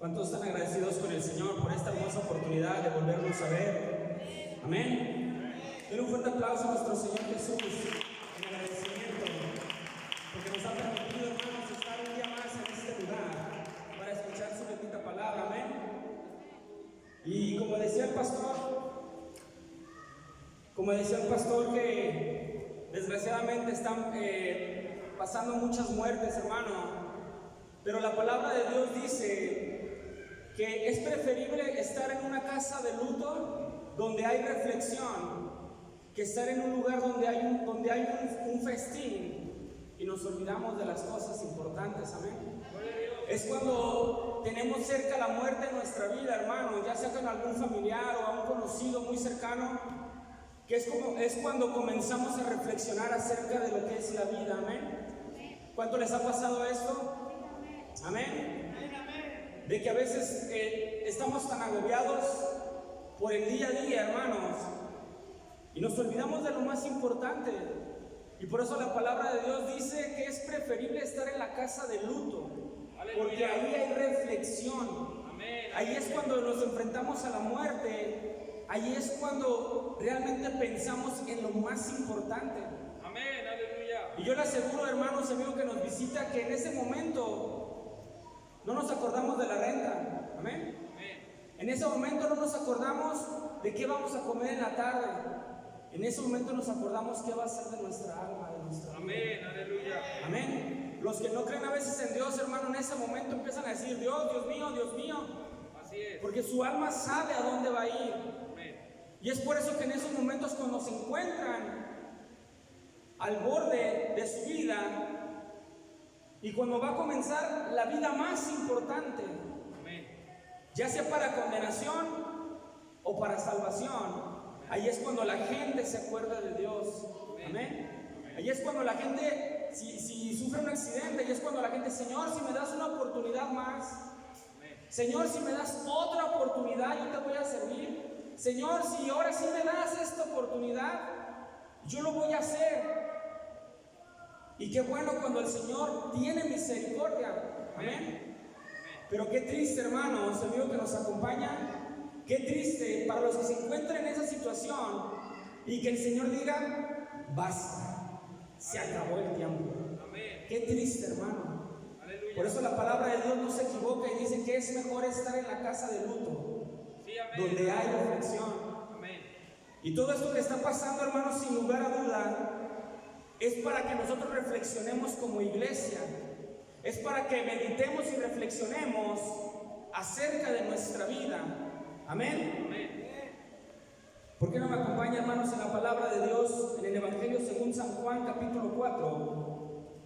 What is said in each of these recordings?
¿Cuántos están agradecidos con el Señor por esta hermosa oportunidad de volvernos a ver? Amén. Denle un fuerte aplauso a nuestro Señor Jesús en agradecimiento, porque nos ha permitido, hermanos, estar un día más en este lugar para escuchar su bendita palabra. Amén. Y como decía el pastor que desgraciadamente están pasando muchas muertes, hermano, pero la palabra de Dios dice que es preferible estar en una casa de luto donde hay reflexión que estar en un lugar donde hay un festín y nos olvidamos de las cosas importantes. Amén. Es cuando tenemos cerca la muerte en nuestra vida, hermano, ya sea con algún familiar o a un conocido muy cercano, que es cuando comenzamos a reflexionar acerca de lo que es la vida. Amén. ¿Cuánto les ha pasado esto? Amén. De que a veces estamos tan agobiados por el día a día, hermanos, y nos olvidamos de lo más importante. Y por eso la palabra de Dios dice que es preferible estar en la casa de luto, porque ahí hay reflexión. Ahí es cuando nos enfrentamos a la muerte. Ahí es cuando realmente pensamos en lo más importante. Amén, aleluya. Y yo le aseguro, hermanos, amigos que nos visita, que en ese momento no nos acordamos de la renta. Amén. Amén. En ese momento no nos acordamos de qué vamos a comer en la tarde. En ese momento nos acordamos qué va a ser de nuestra alma, de nuestra vida. Amén, aleluya. Amén. Los que no creen a veces en Dios, hermano, en ese momento empiezan a decir: Dios, Dios mío, Dios mío. Así es. Porque su alma sabe a dónde va a ir. Amén. Y es por eso que en esos momentos, cuando se encuentran al borde de su vida y cuando va a comenzar la vida más importante, Amén. ya sea para condenación o para salvación, ahí es cuando la gente se acuerda de Dios. Amén. Ahí es cuando la gente, si sufre un accidente, ahí es cuando la gente: Señor, si me das una oportunidad más, Señor, si me das otra oportunidad, yo te voy a servir. Señor, si ahora sí me das esta oportunidad, yo lo voy a hacer. Y qué bueno cuando el Señor tiene misericordia. Amén. Pero qué triste, hermanos, amigo que nos acompaña, qué triste para los que se encuentran en esa situación y que el Señor diga: basta, se acabó el tiempo. Amén. Qué triste, hermano. Aleluya. Por eso la palabra de Dios no se equivoca y dice que es mejor estar en la casa de luto, Sí, amén. donde hay reflexión. Amén. Y todo esto que está pasando, hermanos, sin lugar a duda, es para que nosotros reflexionemos como iglesia. Es para que meditemos y reflexionemos acerca de nuestra vida. Amén. Amén. ¿Por qué no me acompaña, hermanos, en la palabra de Dios, en el Evangelio según San Juan, capítulo 4?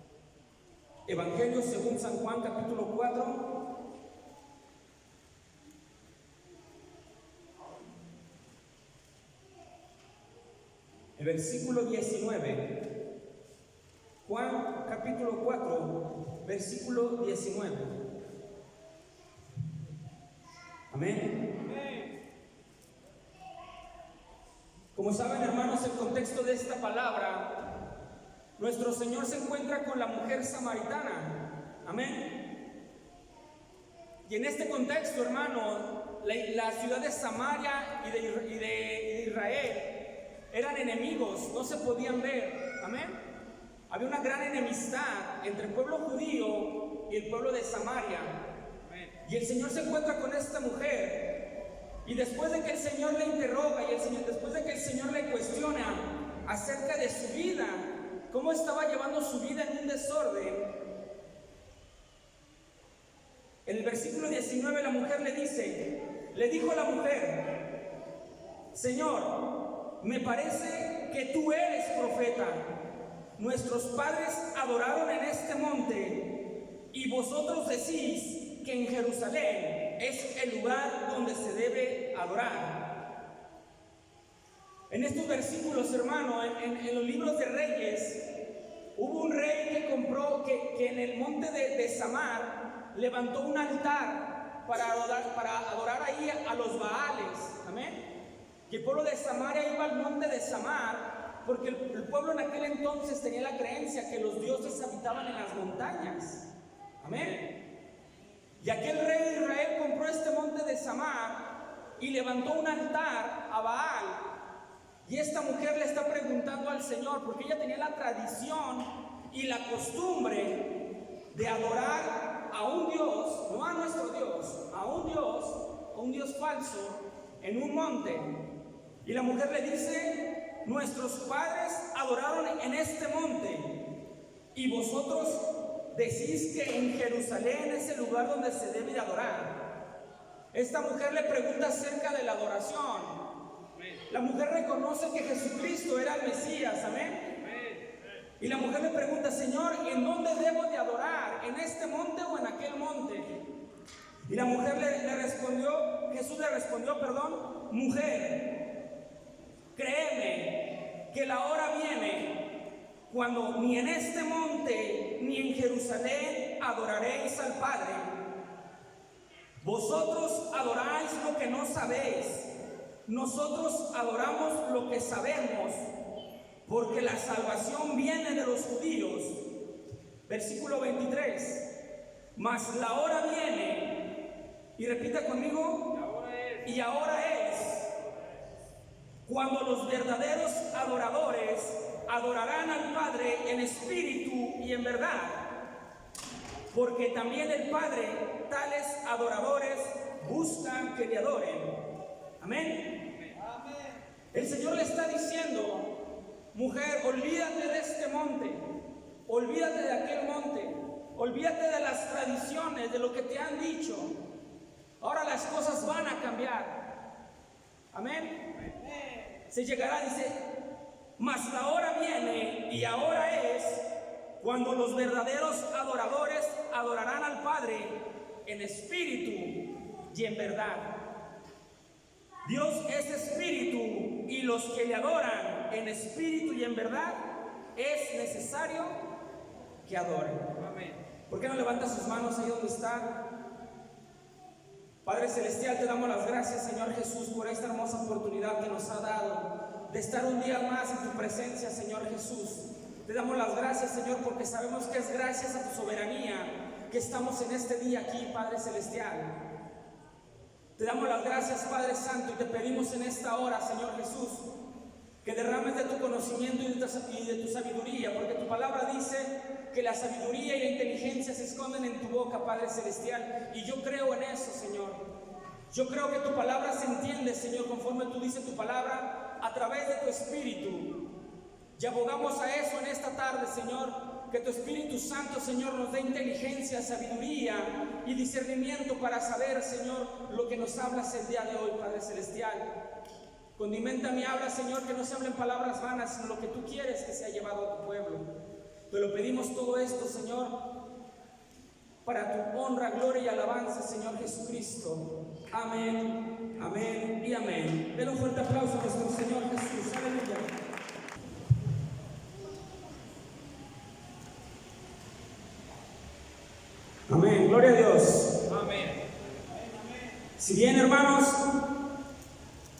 Evangelio según San Juan, capítulo 4. El versículo 19. Juan capítulo 4, versículo 19. Amén. Amén. Como saben, hermanos, el contexto de esta palabra, nuestro Señor se encuentra con la mujer samaritana. Amén. Y en este contexto, hermano, la ciudad de Samaria y de Israel eran enemigos, no se podían ver. Amén. Había una gran enemistad entre el pueblo judío y el pueblo de Samaria. Amén. Y el Señor se encuentra con esta mujer. Y después de que el Señor le interroga después de que el Señor le cuestiona acerca de su vida, cómo estaba llevando su vida en un desorden, en el versículo 19 la mujer le dijo la mujer: Señor, me parece que tú eres profeta. Nuestros padres adoraron en este monte y vosotros decís que en Jerusalén es el lugar donde se debe adorar. En estos versículos, hermano, en los libros de Reyes, hubo un rey que en el monte de Samar levantó un altar para adorar ahí a los Baales. Amén. Que el pueblo de Samaria iba al monte de Samar porque el pueblo en aquel entonces tenía la creencia que los dioses habitaban en las montañas. Amén. Y aquel rey de Israel y levantó un altar a Baal. Y esta mujer le está preguntando al Señor, porque ella tenía la tradición y la costumbre de adorar a un Dios, no a nuestro Dios, a un Dios falso, en un monte. Y la mujer le dice: nuestros padres adoraron en este monte, y vosotros decís que en Jerusalén es el lugar donde se debe de adorar. Esta mujer le pregunta acerca de la adoración. La mujer reconoce que Jesucristo era el Mesías, amén. Y la mujer le pregunta: Señor, ¿en dónde debo de adorar? ¿En este monte o en aquel monte? Y la mujer Jesús le respondió, mujer, créeme que la hora viene cuando ni en este monte ni en Jerusalén adoraréis al Padre. Vosotros adoráis lo que no sabéis, nosotros adoramos lo que sabemos, porque la salvación viene de los judíos. Versículo 23. Mas la hora viene, y repita conmigo, y ahora es, cuando los verdaderos adoradores adorarán al Padre en espíritu y en verdad, porque también el Padre tales adoradores buscan que le adoren. Amén. El Señor le está diciendo: mujer, olvídate de este monte, olvídate de aquel monte, olvídate de las tradiciones, de lo que te han dicho. Ahora las cosas van a cambiar. Amén. Se llegará, dice, mas la hora viene y ahora es cuando los verdaderos adoradores adorarán al Padre en espíritu y en verdad. Dios es espíritu, y los que le adoran en espíritu y en verdad es necesario que adoren. Amén. ¿Por qué no levanta sus manos ahí donde está? Padre Celestial, te damos las gracias, Señor Jesús, por esta hermosa oportunidad que nos ha dado de estar un día más en tu presencia, Señor Jesús. Te damos las gracias, Señor, porque sabemos que es gracias a tu soberanía que estamos en este día aquí, Padre Celestial. Te damos las gracias, Padre Santo, y te pedimos en esta hora, Señor Jesús, que derrames de tu conocimiento y de tu sabiduría, porque tu palabra dice que la sabiduría y la inteligencia se esconden en tu boca, Padre Celestial, y yo creo en eso, Señor. Yo creo que tu palabra se entiende, Señor, conforme tú dices tu palabra, a través de tu Espíritu. Y abogamos a eso en esta tarde, Señor, que tu Espíritu Santo, Señor, nos dé inteligencia, sabiduría y discernimiento para saber, Señor, lo que nos hablas el día de hoy, Padre Celestial. Condimenta mi habla, Señor, que no se hablen palabras vanas, sino lo que tú quieres que sea llevado a tu pueblo. Te lo pedimos todo esto, Señor, para tu honra, gloria y alabanza, Señor Jesucristo. Amén, amén y amén. Den un fuerte aplauso a nuestro Señor Jesús. Aleluya. Amén, gloria a Dios. Amén. Si bien, hermanos,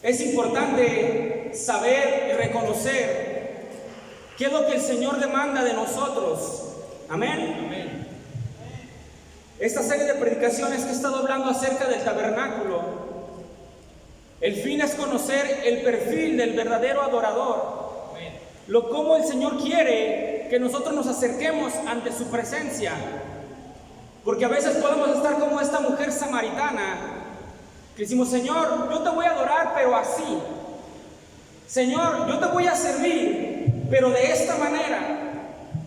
es importante saber y reconocer qué es lo que el Señor demanda de nosotros. Amén. Amén. Esta serie de predicaciones que he estado hablando acerca del tabernáculo, el fin es conocer el perfil del verdadero adorador. Amén. Cómo el Señor quiere que nosotros nos acerquemos ante su presencia. Porque a veces podemos estar como esta mujer samaritana, que decimos: Señor, yo te voy a adorar, pero así. Señor, yo te voy a servir, pero de esta manera.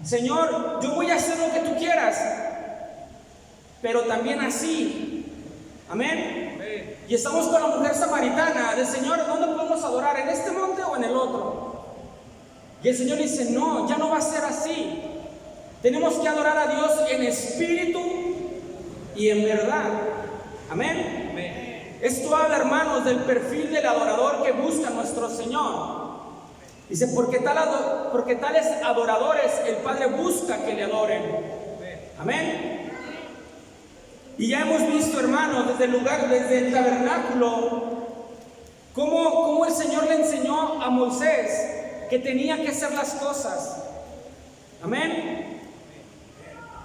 Señor, yo voy a hacer lo que tú quieras, pero también así. Amén. Amén. Y estamos con la mujer samaritana del Señor: ¿dónde podemos adorar? ¿En este monte o en el otro? Y el Señor dice: no, ya no va a ser así. Tenemos que adorar a Dios en espíritu y en verdad. Amén. Amén. Esto habla, hermanos, del perfil del adorador que busca nuestro Señor. Dice: porque tales adoradores el Padre busca que le adoren. Amén. Y ya hemos visto, hermanos, desde el tabernáculo, cómo el Señor le enseñó a Moisés que tenía que hacer las cosas. Amén.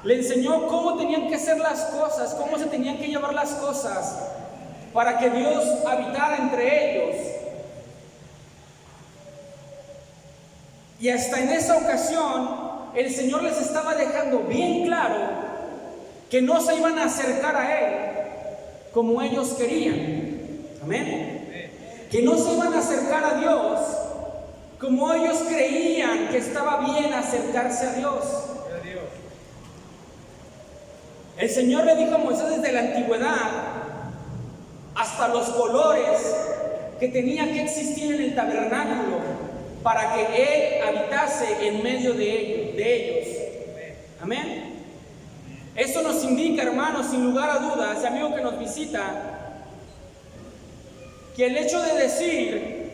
Le enseñó cómo tenían que hacer las cosas, cómo se tenían que llevar las cosas. para que Dios habitara entre ellos. Y hasta en esa ocasión el Señor les estaba dejando bien claro que no se iban a acercar a Él como ellos querían. Amén. Que no se iban a acercar a Dios como ellos creían que estaba bien acercarse a Dios. El Señor le dijo a Moisés desde la antigüedad hasta los colores que tenía que existir en el tabernáculo para que Él habitase en medio de ellos. Amén. Eso nos indica, hermanos, sin lugar a dudas, amigo que nos visita, que el hecho de decir,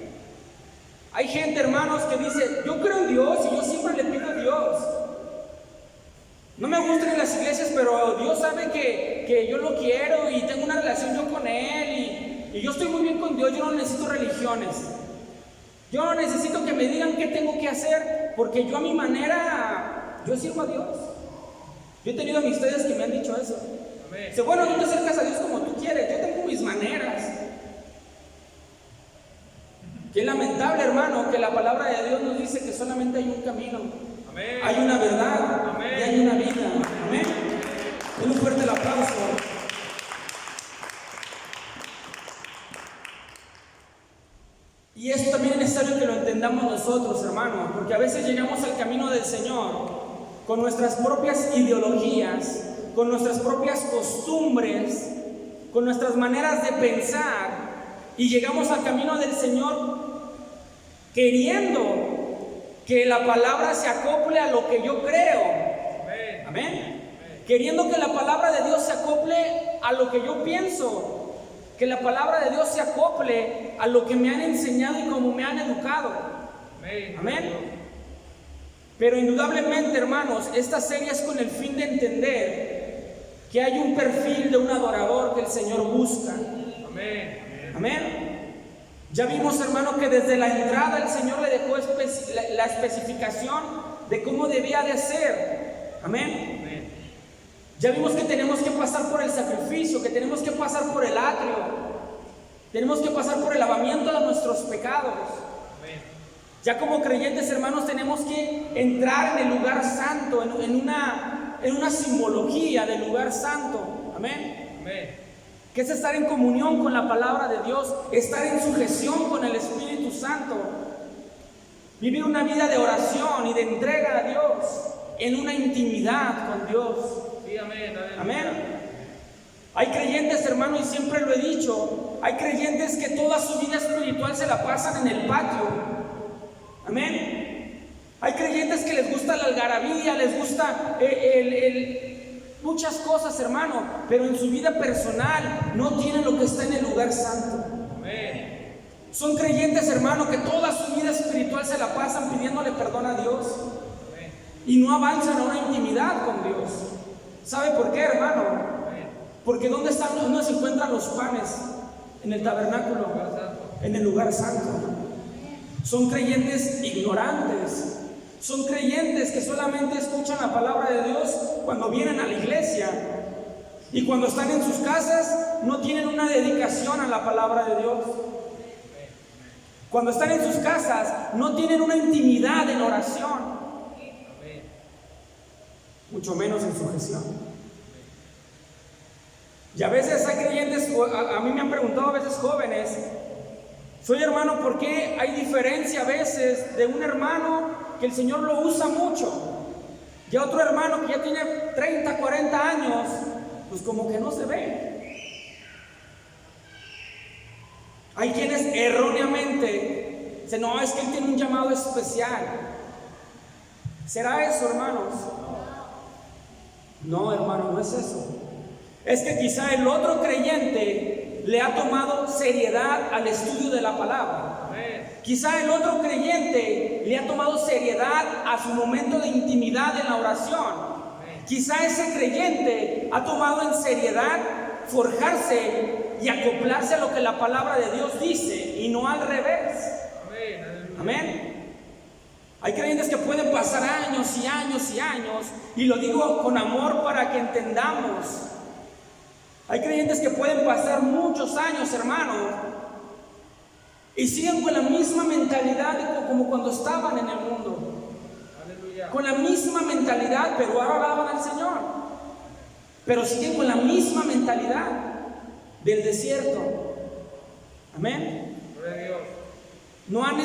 hay gente, hermanos, que dice, yo creo en Dios y yo siempre le pido a Dios. No me gustan en las iglesias, pero Dios sabe que yo lo quiero y tengo una relación yo con Él y yo estoy muy bien con Dios, yo no necesito religiones. Yo no necesito que me digan qué tengo que hacer, porque yo a mi manera, yo sirvo a Dios. Yo he tenido amistades que me han dicho eso. Dice, bueno, tú te acercas a Dios como tú quieres, yo tengo mis maneras. Qué lamentable, hermano, que la palabra de Dios nos dice que solamente hay un camino. Amén. Hay una verdad. Amén. Y hay una vida. Amén. Un fuerte el aplauso. Y esto también es necesario que lo entendamos nosotros, hermanos, porque a veces llegamos al camino del Señor con nuestras propias ideologías, con nuestras propias costumbres, con nuestras maneras de pensar, y llegamos al camino del Señor queriendo que la palabra se acople a lo que yo creo. Amén. Amén. Queriendo que la palabra de Dios se acople a lo que yo pienso, que la palabra de Dios se acople a lo que me han enseñado y como me han educado. Amén. Amén. Pero indudablemente, hermanos, esta serie es con el fin de entender que hay un perfil de un adorador que el Señor busca. Amén. Amén. Ya vimos, hermano, que desde la entrada el Señor le dejó la especificación de cómo debía de ser. Amén. Amén. Ya vimos que tenemos que pasar por el sacrificio, que tenemos que pasar por el atrio, tenemos que pasar por el lavamiento de nuestros pecados. Amén. Ya como creyentes, hermanos, tenemos que entrar en el lugar santo, en una simbología del lugar santo. Amén. Amén. Que es estar en comunión con la palabra de Dios, estar en sujeción con el Espíritu Santo, vivir una vida de oración y de entrega a Dios, en una intimidad con Dios. Sí, amén, amén. Amén. Hay creyentes, hermano, y siempre lo he dicho, hay creyentes que toda su vida espiritual se la pasan en el patio. Amén. Hay creyentes que les gusta la algarabía, les gusta muchas cosas, hermano, pero en su vida personal no tienen lo que está en el lugar santo. Amén. Son creyentes, hermano, que toda su vida espiritual se la pasan pidiéndole perdón a Dios. Amén. Y no avanzan a una intimidad con Dios. ¿Sabe por qué, hermano? Amén. Porque ¿dónde se encuentran los panes? En el tabernáculo, en el lugar santo. Son creyentes ignorantes. Son creyentes que solamente escuchan la palabra de Dios cuando vienen a la iglesia, y cuando están en sus casas no tienen una dedicación a la palabra de Dios. Cuando están en sus casas no tienen una intimidad en oración, mucho menos en sujeción. Y a veces hay creyentes, a mí me han preguntado a veces jóvenes, soy hermano, ¿por qué hay diferencia a veces de un hermano que el Señor lo usa mucho y a otro hermano que ya tiene 30, 40 años, pues como que no se ve? Hay quienes erróneamente dicen, no, es que él tiene un llamado especial. ¿Será eso, hermanos? No, hermano, no es eso. Es que quizá el otro creyente le ha tomado seriedad al estudio de la palabra. Quizá el otro creyente le ha tomado seriedad a su momento de intimidad en la oración. Quizá ese creyente ha tomado en seriedad forjarse y acoplarse a lo que la palabra de Dios dice, y no al revés. Amén. Hay creyentes que pueden pasar años y años y años, y lo digo con amor para que entendamos Hay creyentes que pueden pasar muchos años, hermano, y siguen con la misma mentalidad como cuando estaban en el mundo. Aleluya. Con la misma mentalidad, pero ahora alaban al Señor. Pero siguen con la misma mentalidad del desierto. Amén. Gloria a Dios. No han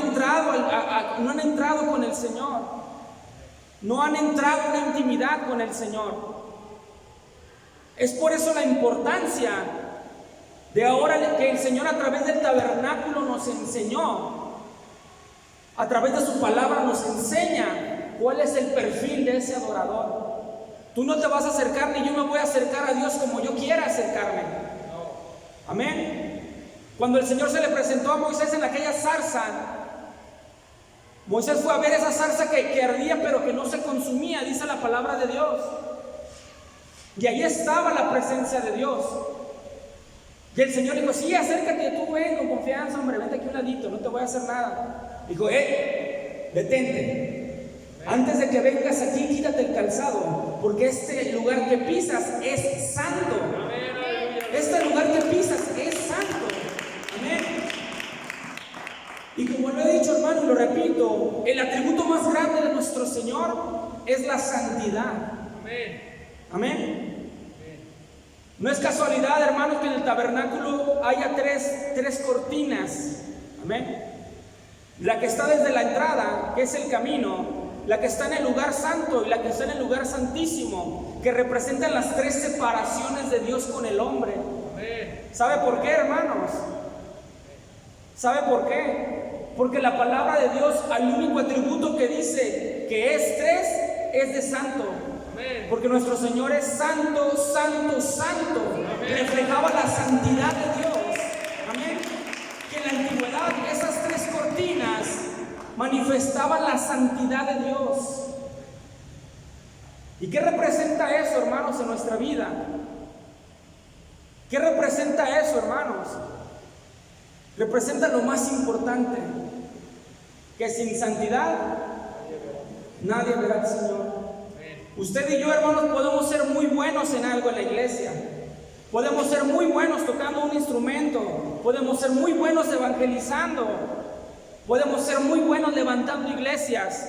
entrado con el Señor. No han entrado en una intimidad con el Señor. Es por eso la importancia de ahora que el Señor a través del tabernáculo nos enseñó, a través de su palabra nos enseña cuál es el perfil de ese adorador. Tú no te vas a acercar ni yo me voy a acercar a Dios como yo quiera acercarme. Amén. Cuando el Señor se le presentó a Moisés en aquella zarza, Moisés fue a ver esa zarza que ardía pero que no se consumía, dice la palabra de Dios. Y ahí estaba la presencia de Dios. Y el Señor dijo, sí, acércate, tú ven con confianza, hombre, vente aquí un ladito, no te voy a hacer nada. Dijo, detente. Antes de que vengas aquí, quítate el calzado, porque este lugar que pisas es santo. Este lugar que pisas es santo. Amén. Y como lo he dicho, hermano, y lo repito, el atributo más grande de nuestro Señor es la santidad. Amén. No es casualidad, hermanos, que en el tabernáculo haya tres cortinas. Amén. La que está desde la entrada, que es el camino, la que está en el lugar santo y la que está en el lugar santísimo, que representan las tres separaciones de Dios con el hombre. ¿Sabe por qué, hermanos? ¿Sabe por qué? Porque la palabra de Dios, al único atributo que dice que es tres, es de santo. Porque nuestro Señor es santo, santo, santo. Reflejaba la santidad de Dios. Amén. Que en la antigüedad esas tres cortinas manifestaban la santidad de Dios. ¿Y qué representa eso, hermanos, en nuestra vida? ¿Qué representa eso, hermanos? Representa lo más importante, que sin santidad nadie verá al Señor. Usted y yo, hermanos, podemos ser muy buenos en algo en la iglesia. Podemos ser muy buenos tocando un instrumento. Podemos ser muy buenos evangelizando. Podemos ser muy buenos levantando iglesias.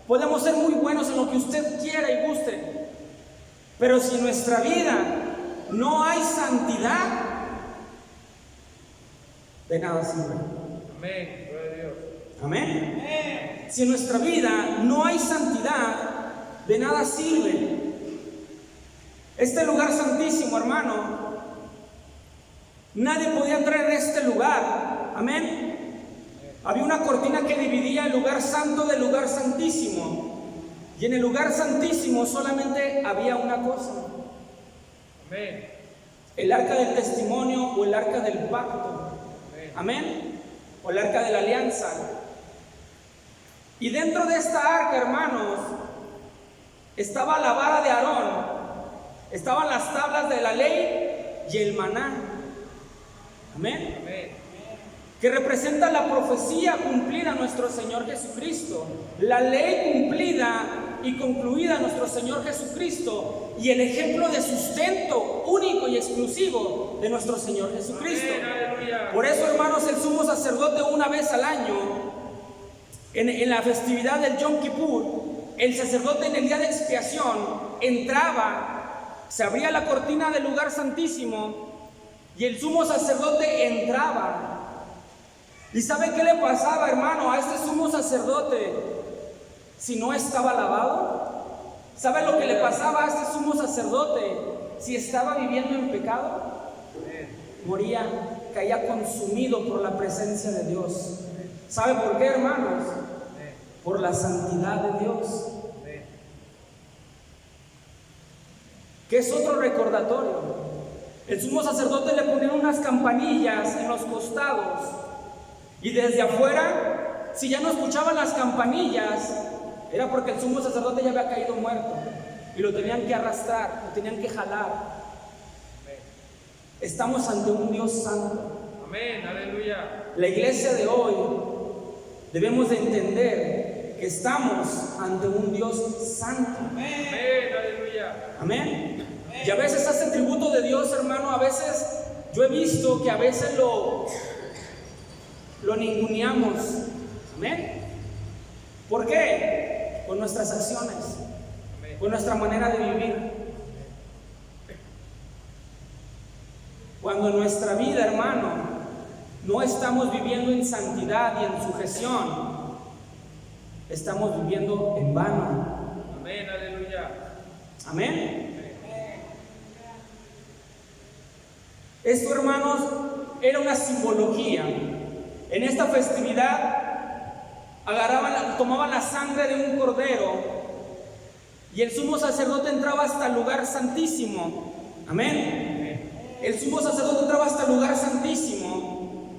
Podemos ser muy buenos en lo que usted quiera y guste. Pero si en nuestra vida no hay santidad, de nada sirve. Amén. Gloria a Dios. Amén. Si en nuestra vida no hay santidad, de nada sirve. Este lugar santísimo, hermano, nadie podía entrar en este lugar. Amén. Había una cortina que dividía el lugar santo del lugar santísimo. Y en el lugar santísimo solamente había una cosa. Amén. El arca del testimonio o el arca del pacto. Amén. O el arca de la alianza. Y dentro de esta arca, hermanos, estaba la vara de Aarón, estaban las tablas de la ley y el maná. Amén. Amén. Que representa la profecía cumplida a nuestro Señor Jesucristo, la ley cumplida y concluida a nuestro Señor Jesucristo y el ejemplo de sustento único y exclusivo de nuestro Señor Jesucristo. Amén. Por eso, hermanos, el sumo sacerdote una vez al año, en la festividad del Yom Kippur, el sacerdote en el día de expiación entraba, se abría la cortina del lugar santísimo y el sumo sacerdote entraba. ¿Y sabe qué le pasaba, hermano, a este sumo sacerdote si no estaba lavado? ¿Sabe lo que le pasaba a este sumo sacerdote si estaba viviendo en pecado? Moría, caía consumido por la presencia de Dios. ¿Sabe por qué, hermanos? Por la santidad de Dios. Que es otro recordatorio. El sumo sacerdote le ponían unas campanillas en los costados y desde afuera, si ya no escuchaban las campanillas, era porque el sumo sacerdote ya había caído muerto y lo tenían que arrastrar, lo tenían que jalar. Estamos ante un Dios santo. Amén. Aleluya. La iglesia de hoy debemos de entender que estamos ante un Dios santo. Amén. Aleluya. Amén. Y a veces este atributo de Dios, hermano, a veces yo he visto que a veces lo ninguneamos. Amén. ¿Por qué? Con nuestras acciones, con nuestra manera de vivir. Cuando en nuestra vida, hermano, no estamos viviendo en santidad y en sujeción, estamos viviendo en vano. Amén, aleluya. Amén. Esto, hermanos, era una simbología. En esta festividad tomaban la sangre de un cordero y el sumo sacerdote entraba hasta el lugar santísimo. Amén. El sumo sacerdote entraba hasta el lugar santísimo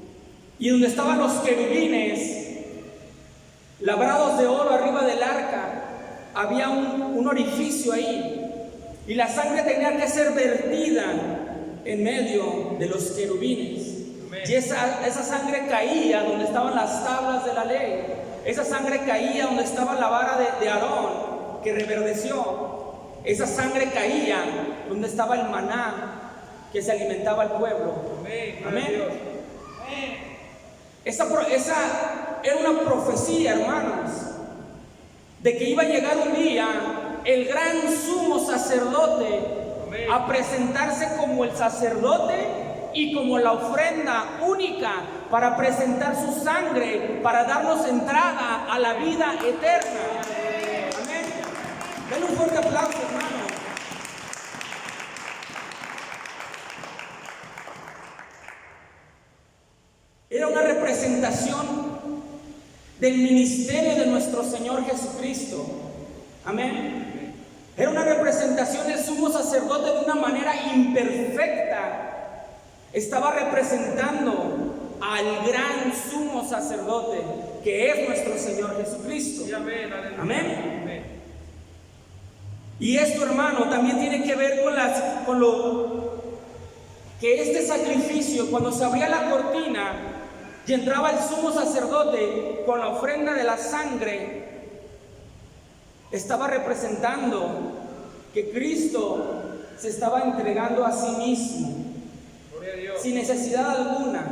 y donde estaban los querubines labrados de oro arriba del arca, había un orificio ahí y la sangre tenía que ser vertida en medio de los querubines. Y esa sangre caía donde estaban las tablas de la ley. Esa sangre caía donde estaba la vara de Aarón que reverdeció. Esa sangre caía donde estaba el maná que se alimentaba al pueblo. Amén. Esa era una profecía, hermanos, de que iba a llegar un día el gran sumo sacerdote a presentarse como el sacerdote y como la ofrenda única para presentar su sangre, para darnos entrada a la vida eterna. Amén. Denle un fuerte aplauso, hermano. Era una representación del ministerio de nuestro Señor Jesucristo. Amén. Era una representación del sumo sacerdote de una manera imperfecta. Estaba representando al gran sumo sacerdote que es nuestro Señor Jesucristo. Amén. Amén. Y esto, hermano, también tiene que ver con lo que este sacrificio, cuando se abría la cortina y entraba el sumo sacerdote con la ofrenda de la sangre, estaba representando que Cristo se estaba entregando a sí mismo. Sin necesidad alguna,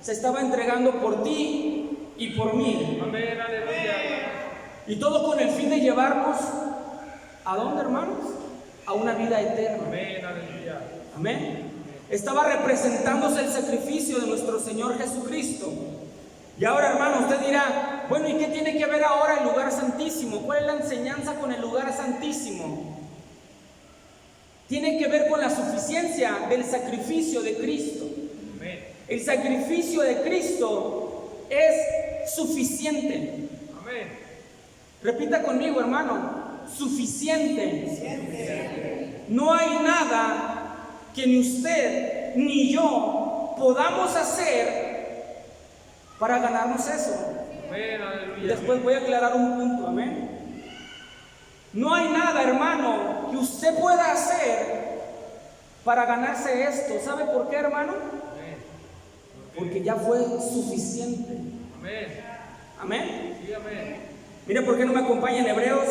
se estaba entregando por ti y por mí. Amén, aleluya. Y todo con el fin de llevarnos ¿a dónde, hermanos? A una vida eterna. Amén, aleluya. Amén. Estaba representándose el sacrificio de nuestro Señor Jesucristo. Y ahora, hermano, usted dirá, bueno, ¿y qué tiene que ver ahora el lugar santísimo? ¿Cuál es la enseñanza con el lugar santísimo? Tiene que ver con la suficiencia del sacrificio de Cristo. Amén. El sacrificio de Cristo es suficiente. Amén. Repita conmigo, hermano, suficiente. No hay nada que ni usted ni yo podamos hacer para ganarnos eso. Amén, aleluya. Y después voy a aclarar un punto, amén. No hay nada, hermano, que usted pueda hacer para ganarse esto. ¿Sabe por qué, hermano? Porque ya fue suficiente. Amén. Amén. Sí, amén. Mire, ¿por qué no me acompaña en Hebreos?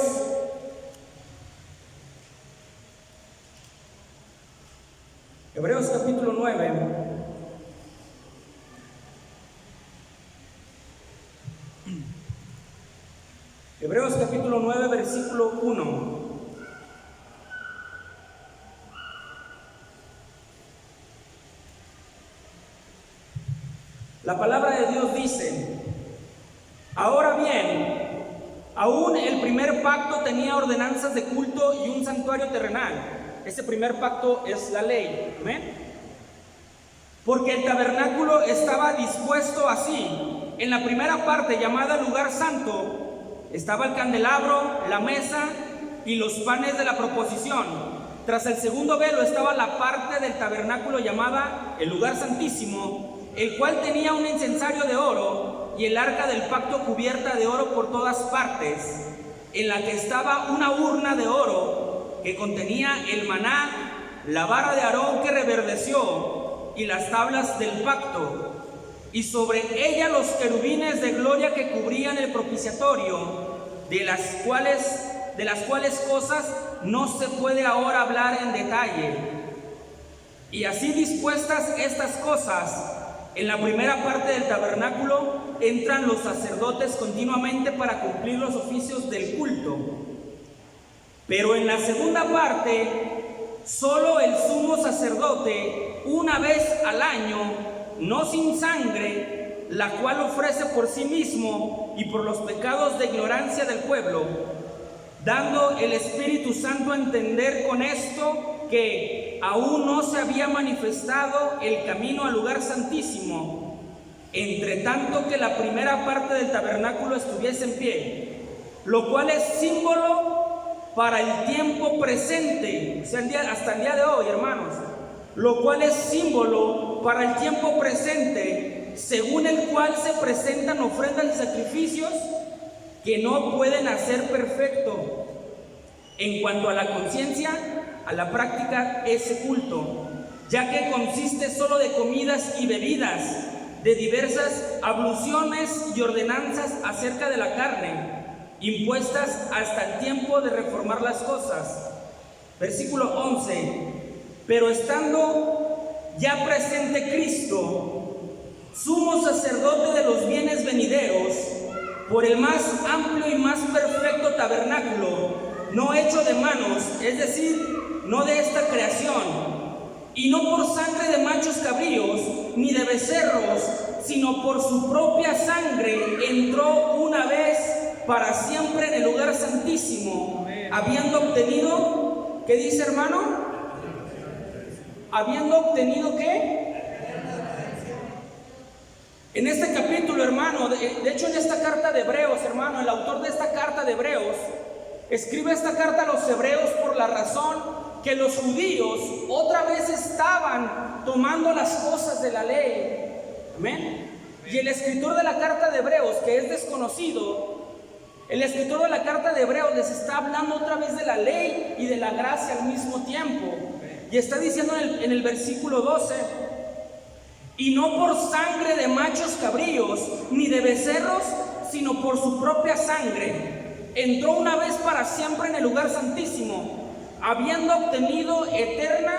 Hebreos capítulo 9. Hebreos capítulo 9, versículo 1. La palabra de Dios dice: ahora bien, aún el primer pacto tenía ordenanzas de culto y un santuario terrenal. Ese primer pacto es la ley. ¿Amén? Porque el tabernáculo estaba dispuesto así. En la primera parte, llamada lugar santo, estaba el candelabro, la mesa y los panes de la proposición. Tras el segundo velo estaba la parte del tabernáculo llamada el lugar santísimo, el cual tenía un incensario de oro y el arca del pacto cubierta de oro por todas partes, en la que estaba una urna de oro que contenía el maná, la vara de Aarón que reverdeció y las tablas del pacto, y sobre ella los querubines de gloria que cubrían el propiciatorio, de las cuales cosas no se puede ahora hablar en detalle. Y así dispuestas estas cosas, en la primera parte del tabernáculo entran los sacerdotes continuamente para cumplir los oficios del culto. Pero en la segunda parte, solo el sumo sacerdote, una vez al año, no sin sangre, la cual ofrece por sí mismo y por los pecados de ignorancia del pueblo, dando el Espíritu Santo a entender con esto que aún no se había manifestado el camino al lugar santísimo, entre tanto que la primera parte del tabernáculo estuviese en pie, lo cual es símbolo para el tiempo presente, o sea, hasta el día de hoy, hermanos, lo cual es símbolo para el tiempo presente, según el cual se presentan ofrendas y sacrificios que no pueden hacer perfecto. En cuanto a la conciencia, a la práctica ese culto, ya que consiste solo de comidas y bebidas, de diversas abluciones y ordenanzas acerca de la carne, impuestas hasta el tiempo de reformar las cosas. Versículo 11. Pero estando ya presente Cristo, sumo sacerdote de los bienes venideros, por el más amplio y más perfecto tabernáculo, no hecho de manos, es decir, no de esta creación, y no por sangre de machos cabríos, ni de becerros, sino por su propia sangre, entró una vez para siempre en el lugar santísimo, habiendo obtenido, ¿qué dice, hermano? Habiendo obtenido, ¿qué? En este capítulo, hermano, de hecho en esta carta de Hebreos, hermano, el autor de esta carta de Hebreos escribe esta carta a los hebreos por la razón que los judíos otra vez estaban tomando las cosas de la ley. Amén. Y el escritor de la carta de Hebreos, que es desconocido, el escritor de la carta de Hebreos les está hablando otra vez de la ley y de la gracia al mismo tiempo. Y está diciendo en el versículo 12: y no por sangre de machos cabríos, ni de becerros, sino por su propia sangre, entró una vez para siempre en el lugar santísimo, habiendo obtenido eterna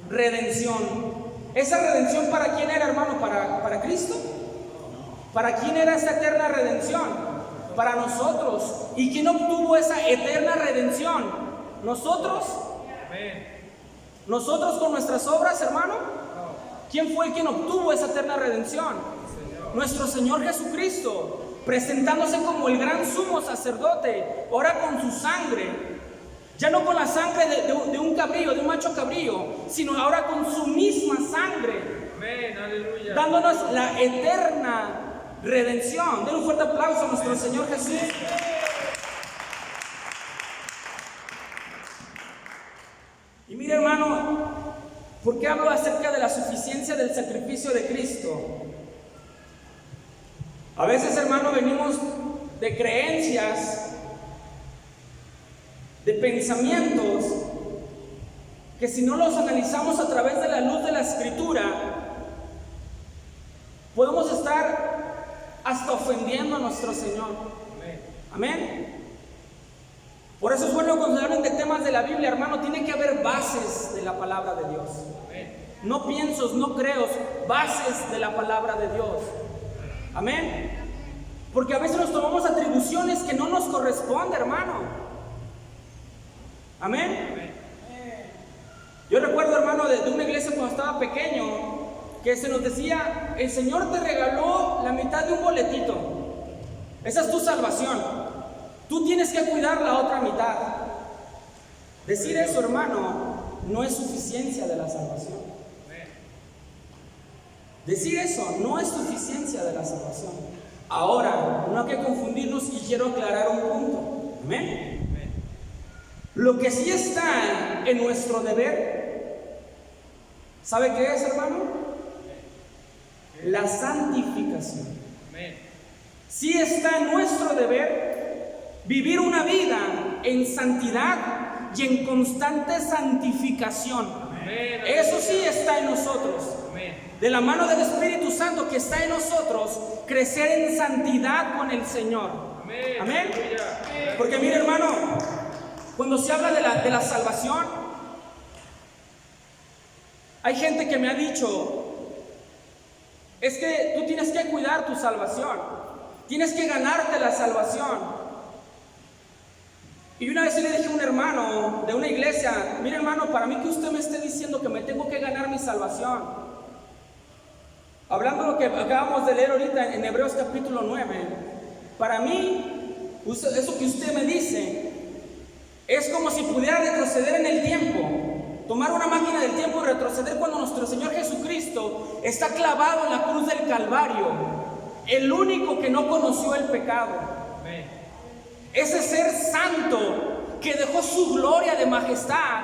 redención. ¿Esa redención para quién era, hermano? ¿Para Cristo? ¿Para quién era esa eterna redención? Para nosotros. ¿Y quién obtuvo esa eterna redención? ¿Nosotros? ¿Nosotros con nuestras obras, hermano? ¿Quién fue quien obtuvo esa eterna redención? Nuestro Señor Jesucristo, presentándose como el gran sumo sacerdote, ahora con su sangre, ya no con la sangre de un cabrío, de un macho cabrío, sino ahora con su misma sangre. Amén, aleluya. Dándonos la eterna redención. Den un fuerte aplauso a nuestro Señor Jesús. Y mire, hermano, ¿por qué hablo acerca de la suficiencia del sacrificio de Cristo? A veces, hermano, venimos de creencias, de pensamientos, que si no los analizamos a través de la luz de la Escritura, podemos estar hasta ofendiendo a nuestro Señor. Amén. Por eso es bueno cuando hablan de temas de la Biblia, hermano, tiene que haber bases de la palabra de Dios. No piensos, no creos, bases de la palabra de Dios. Amén. Porque a veces nos tomamos atribuciones que no nos corresponden, hermano. Amén. Yo recuerdo, hermano, de una iglesia cuando estaba pequeño, que se nos decía: el Señor te regaló la mitad de un boletito. Esa es tu salvación. Tú tienes que cuidar la otra mitad. Decir eso, hermano, no es suficiencia de la salvación. Decir eso no es suficiencia de la salvación. Ahora, no hay que confundirnos y quiero aclarar un punto. Amén. Lo que sí está en nuestro deber, ¿sabe qué es, hermano? La santificación. Sí está en nuestro deber vivir una vida en santidad y en constante santificación. Eso sí está en nosotros. De la mano del Espíritu Santo que está en nosotros, crecer en santidad con el Señor. Amén. Porque mire, hermano, cuando se habla de la salvación, Hay gente que me ha dicho, es que tú tienes que cuidar tu salvación, tienes que ganarte la salvación. Y una vez le dije a un hermano de una iglesia, mire hermano, para mí que usted me esté diciendo que me tengo que ganar mi salvación, hablando de lo que acabamos de leer ahorita en Hebreos capítulo 9, para mí, eso que usted me dice, es como si pudiera retroceder en el tiempo, tomar una máquina del tiempo y retroceder cuando nuestro Señor Jesucristo está clavado en la cruz del Calvario, el único que no conoció el pecado. Ese ser santo que dejó su gloria de majestad,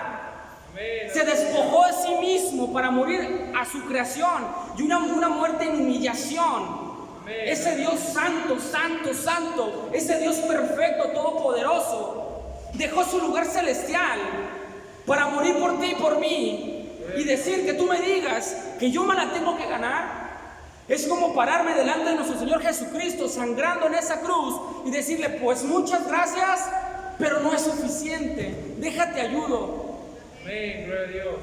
se despojó de sí mismo para morir a su creación y una muerte en humillación. Ese Dios santo, santo, santo, ese Dios perfecto, todopoderoso, dejó su lugar celestial para morir por ti y por mí y decir que tú me digas que yo me la tengo que ganar. Es como pararme delante de nuestro Señor Jesucristo sangrando en esa cruz y decirle, pues muchas gracias, pero no es suficiente, déjate ayudo. Amén, gloria a Dios.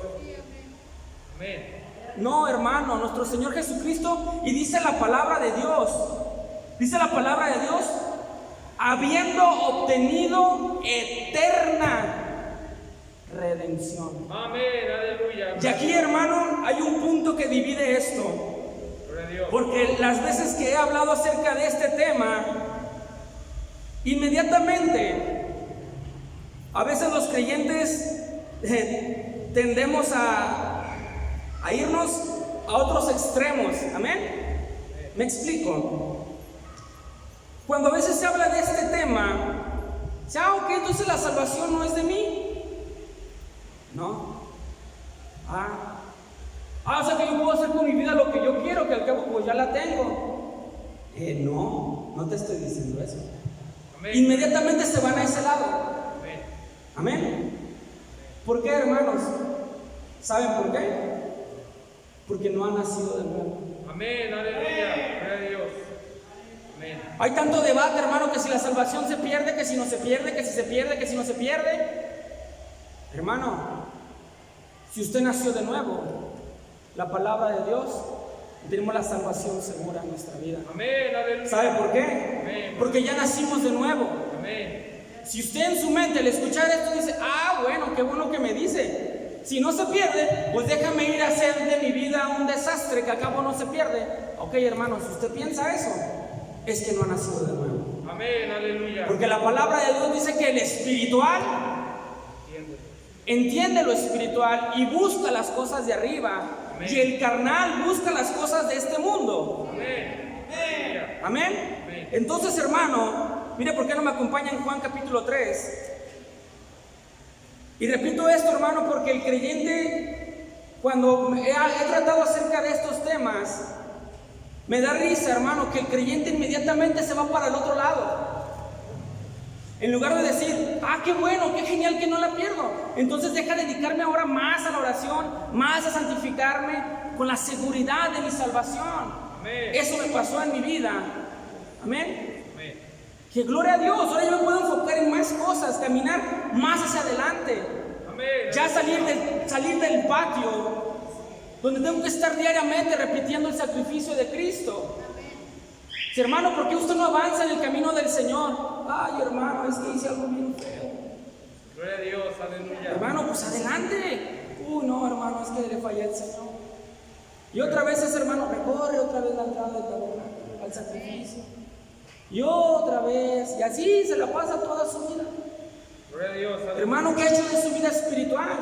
Amén. No, hermano, nuestro Señor Jesucristo, y dice la palabra de Dios, habiendo obtenido eterna redención. Amén, aleluya. Y aquí, hermano, hay un punto que divide esto. Porque las veces que he hablado acerca de este tema, inmediatamente, a veces los creyentes tendemos a irnos a otros extremos. Amén. Me explico. Cuando a veces se habla de este tema, ok, entonces la salvación no es de mí. No. O sea que yo puedo hacer con mi vida lo que yo quiero, que al cabo pues ya la tengo. No te estoy diciendo eso. Amén. Inmediatamente se van a ese lado. Amén. Amén. ¿Por qué, hermanos? ¿Saben por qué? Porque no han nacido de nuevo. Amén, aleluya, gloria a Dios. Amén. Hay tanto debate, hermano, que si la salvación se pierde, que si no se pierde, que si se pierde, que si no se pierde. Hermano, si usted nació de nuevo, la palabra de Dios, tenemos la salvación segura en nuestra vida. Amén, aleluya. ¿Sabe por qué? Amén. Porque ya nacimos de nuevo. Amén. Si usted en su mente al escuchar esto dice, bueno, qué bueno que me dice. Si no se pierde, pues déjame ir a hacer de mi vida un desastre que al cabo no se pierde. Ok, hermano, si usted piensa eso, es que no ha nacido de nuevo. Amén, aleluya. Porque la palabra de Dios dice que el espiritual entiende lo espiritual y busca las cosas de arriba. Amén. Y el carnal busca las cosas de este mundo. Amén. Amén. Amén. Entonces, hermano, mire por qué no me acompaña en Juan capítulo 3. Y repito esto, hermano, porque el creyente, cuando he tratado acerca de estos temas, me da risa, hermano, que el creyente inmediatamente se va para el otro lado. En lugar de decir, qué bueno, qué genial que no la pierdo, entonces deja dedicarme ahora más a la oración, más a santificarme con la seguridad de mi salvación. Amén. Eso me pasó en mi vida. Amén. Amén. Que gloria a Dios, ahora yo me puedo enfocar en más cosas, caminar más hacia adelante. Amén. Ya salir del patio, donde tengo que estar diariamente repitiendo el sacrificio de Cristo. Si, hermano, ¿por qué usted no avanza en el camino del Señor? Ay, hermano, es que hice algo bien feo. Gloria a Dios, aleluya. Hermano, pues adelante. No, hermano, es que le fallé al Señor. Y otra vez ese hermano recorre otra vez la entrada del tabernáculo, al sacrificio. Y otra vez, y así se la pasa toda su vida. Gloria a Dios, aleluya. Hermano, ¿qué ha hecho de su vida espiritual?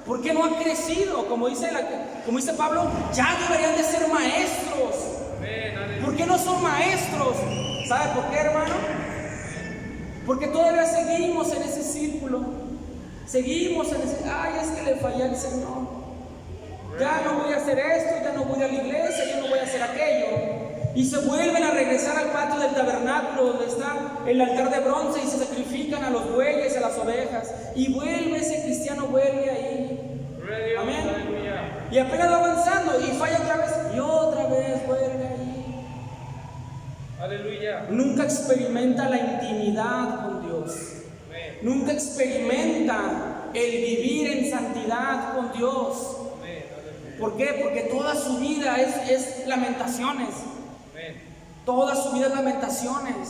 ¿Por qué no ha crecido? Como dice Pablo, ya deberían de ser maestros. Amén, aleluya. ¿Por qué no son maestros? ¿Sabe por qué, hermano? Porque todavía seguimos en ese círculo. Seguimos en ese, es que le fallé al Señor. Ya no voy a hacer esto, ya no voy a la iglesia, ya no voy a hacer aquello. Y se vuelven a regresar al patio del tabernáculo donde está el altar de bronce y se sacrifican a los bueyes, a las ovejas. Y vuelve ese cristiano, vuelve ahí. Amén. Aleluya. Y apenas va avanzando y falla otra vez y otra vez vuelve ahí. Aleluya. Nunca experimenta la intimidad con Dios. Amén. Nunca experimenta el vivir en santidad con Dios. Amén. ¿Por qué? Porque toda su vida es lamentaciones. Amén. Toda su vida es lamentaciones.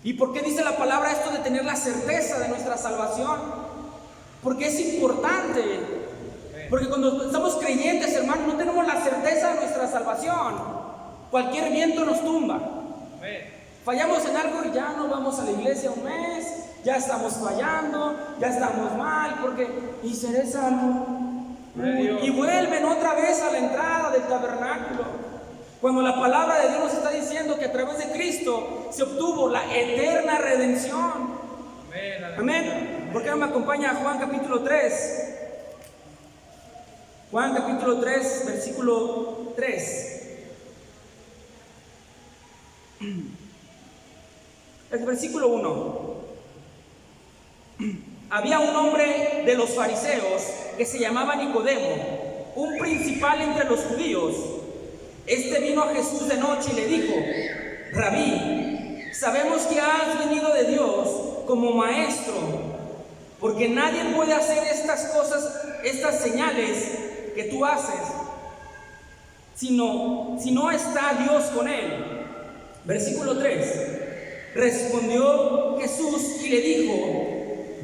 ¿Y por qué dice la palabra esto de tener la certeza de nuestra salvación? Porque es importante. Porque cuando estamos creyentes, hermanos, no tenemos la certeza de nuestra salvación. Cualquier viento nos tumba. Amén. Fallamos en algo y ya no vamos a la iglesia un mes, ya estamos fallando, ya estamos mal, ¿y seré salvo? Y vuelven otra vez a la entrada del tabernáculo. Cuando la palabra de Dios nos está diciendo que a través de Cristo se obtuvo la eterna redención. Amén. ¿Por qué no me acompaña a Juan capítulo 3? Juan capítulo 3, versículo 3. El versículo 1. Había un hombre de los fariseos que se llamaba Nicodemo, un principal entre los judíos. Este vino a Jesús de noche y le dijo: Rabí, sabemos que has venido de Dios como maestro, porque nadie puede hacer estas cosas, estas señales que tú haces, si no está Dios con él. Versículo 3. Respondió Jesús y le dijo: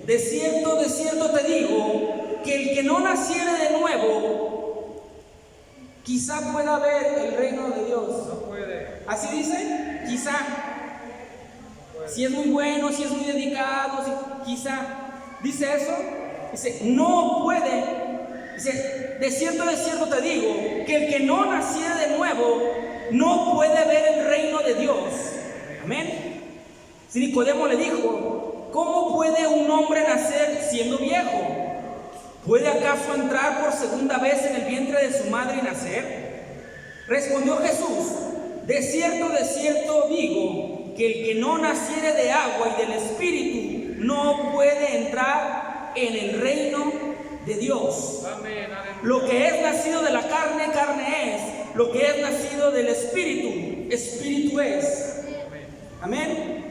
de cierto te digo, que el que no naciere de nuevo, quizá pueda ver el reino de Dios. No puede. ¿Así dice? Quizá. No puede. Si es muy bueno, si es muy dedicado, quizá. ¿Dice eso? Dice, no puede. Dice, de cierto te digo, que el que no naciere de nuevo, no puede ver el reino de Dios. Amén. Si Nicodemo le dijo: ¿cómo puede un hombre nacer siendo viejo? ¿Puede acaso entrar por segunda vez en el vientre de su madre y nacer? Respondió Jesús: de cierto digo, que el que no naciere de agua y del Espíritu no puede entrar en el reino de Dios. Amén. Lo que es nacido de la carne, carne es. Lo que es nacido del Espíritu, Espíritu es. Amén.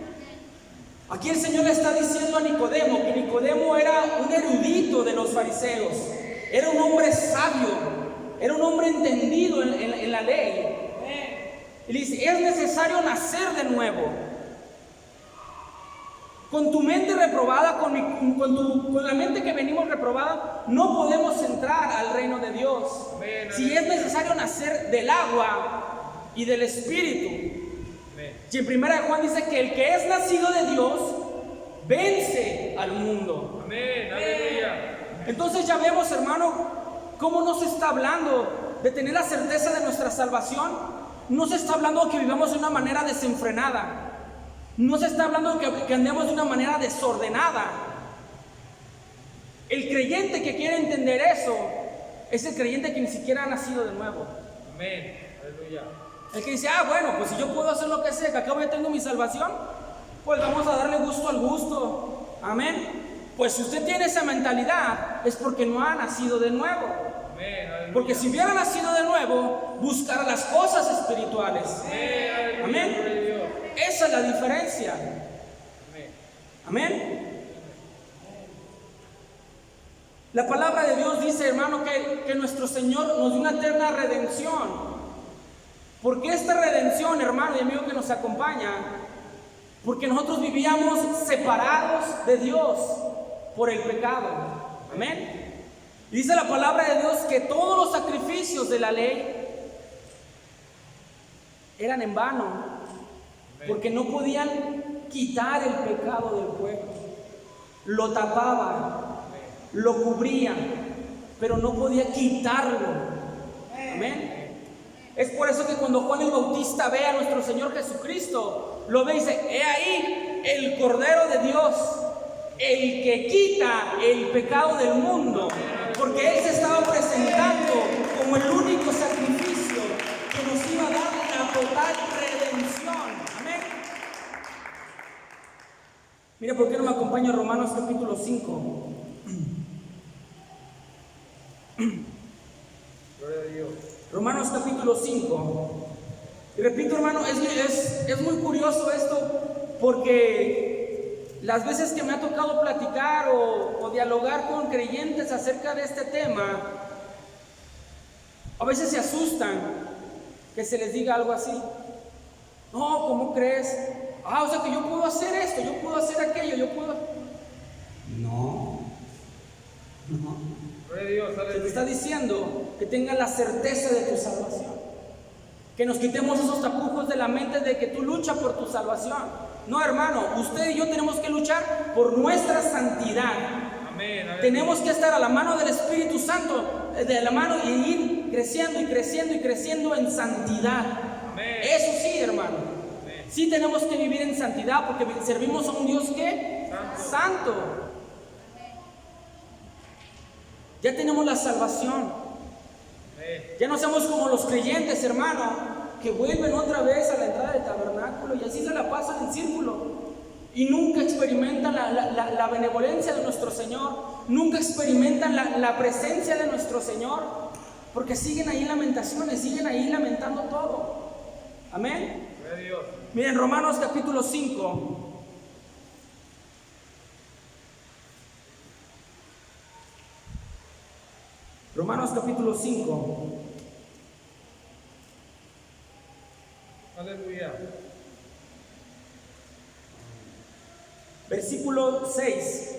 Aquí el Señor le está diciendo a Nicodemo que Nicodemo era un erudito de los fariseos, era un hombre sabio, era un hombre entendido en la ley. Y le dice: es necesario nacer de nuevo. Con tu mente reprobada, con la mente que venimos reprobada, no podemos entrar al reino de Dios. Si es necesario nacer del agua y del Espíritu. Si en 1 Juan dice que el que es nacido de Dios vence al mundo. Amén. Aleluya. Entonces ya vemos, hermano, cómo nos está hablando de tener la certeza de nuestra salvación. No se está hablando de que vivamos de una manera desenfrenada. No se está hablando de que andemos de una manera desordenada. El creyente que quiere entender eso es el creyente que ni siquiera ha nacido de nuevo. Amén. Aleluya. El que dice: bueno, pues si yo puedo hacer lo que sea, que acabo ya tengo mi salvación, pues vamos a darle gusto al gusto. Amén. Pues si usted tiene esa mentalidad, es porque no ha nacido de nuevo. Amén. Porque si hubiera nacido de nuevo, buscar las cosas espirituales. Amén. Amén. Esa es la diferencia. Amén. La palabra de Dios dice, hermano, que nuestro Señor nos dio una eterna redención. Porque esta redención, hermano y amigo que nos acompaña, porque nosotros vivíamos separados de Dios por el pecado. Amén. Y dice la palabra de Dios que todos los sacrificios de la ley eran en vano, porque no podían quitar el pecado del pueblo. Lo tapaban, lo cubrían, pero no podía quitarlo. Amén. Es por eso que cuando Juan el Bautista ve a nuestro Señor Jesucristo, lo ve y dice: he ahí el Cordero de Dios, el que quita el pecado del mundo. Porque Él se estaba presentando como el único sacrificio que nos iba a dar la total redención. Amén. Mira, ¿por qué no me acompaña a Romanos capítulo 5? Gloria a Dios. Romanos capítulo 5. Y repito, hermano, es muy curioso esto, porque las veces que me ha tocado platicar o dialogar con creyentes acerca de este tema, A veces se asustan que se les diga algo así. No, ¿cómo crees? O sea que yo puedo hacer esto, yo puedo hacer aquello, yo puedo... No. Se te está diciendo que tengas la certeza de tu salvación. Que nos quitemos esos tapujos de la mente de que tú luchas por tu salvación. No, hermano, usted y yo tenemos que luchar por nuestra santidad. Amén. Tenemos que estar a la mano del Espíritu Santo, de la mano, y ir creciendo y creciendo y creciendo en santidad. Amén. Eso sí, hermano. Amén. Sí tenemos que vivir en santidad porque servimos a un Dios que santo. Ya tenemos la salvación. Ya no somos como los creyentes, hermano, que vuelven otra vez a la entrada del tabernáculo y así se la pasan en círculo y nunca experimentan la benevolencia de nuestro Señor, nunca experimentan la presencia de nuestro Señor, porque siguen ahí en lamentaciones, siguen ahí lamentando todo. Amén. Miren, Romanos capítulo 5. Romanos capítulo 5. Aleluya. Versículo 6.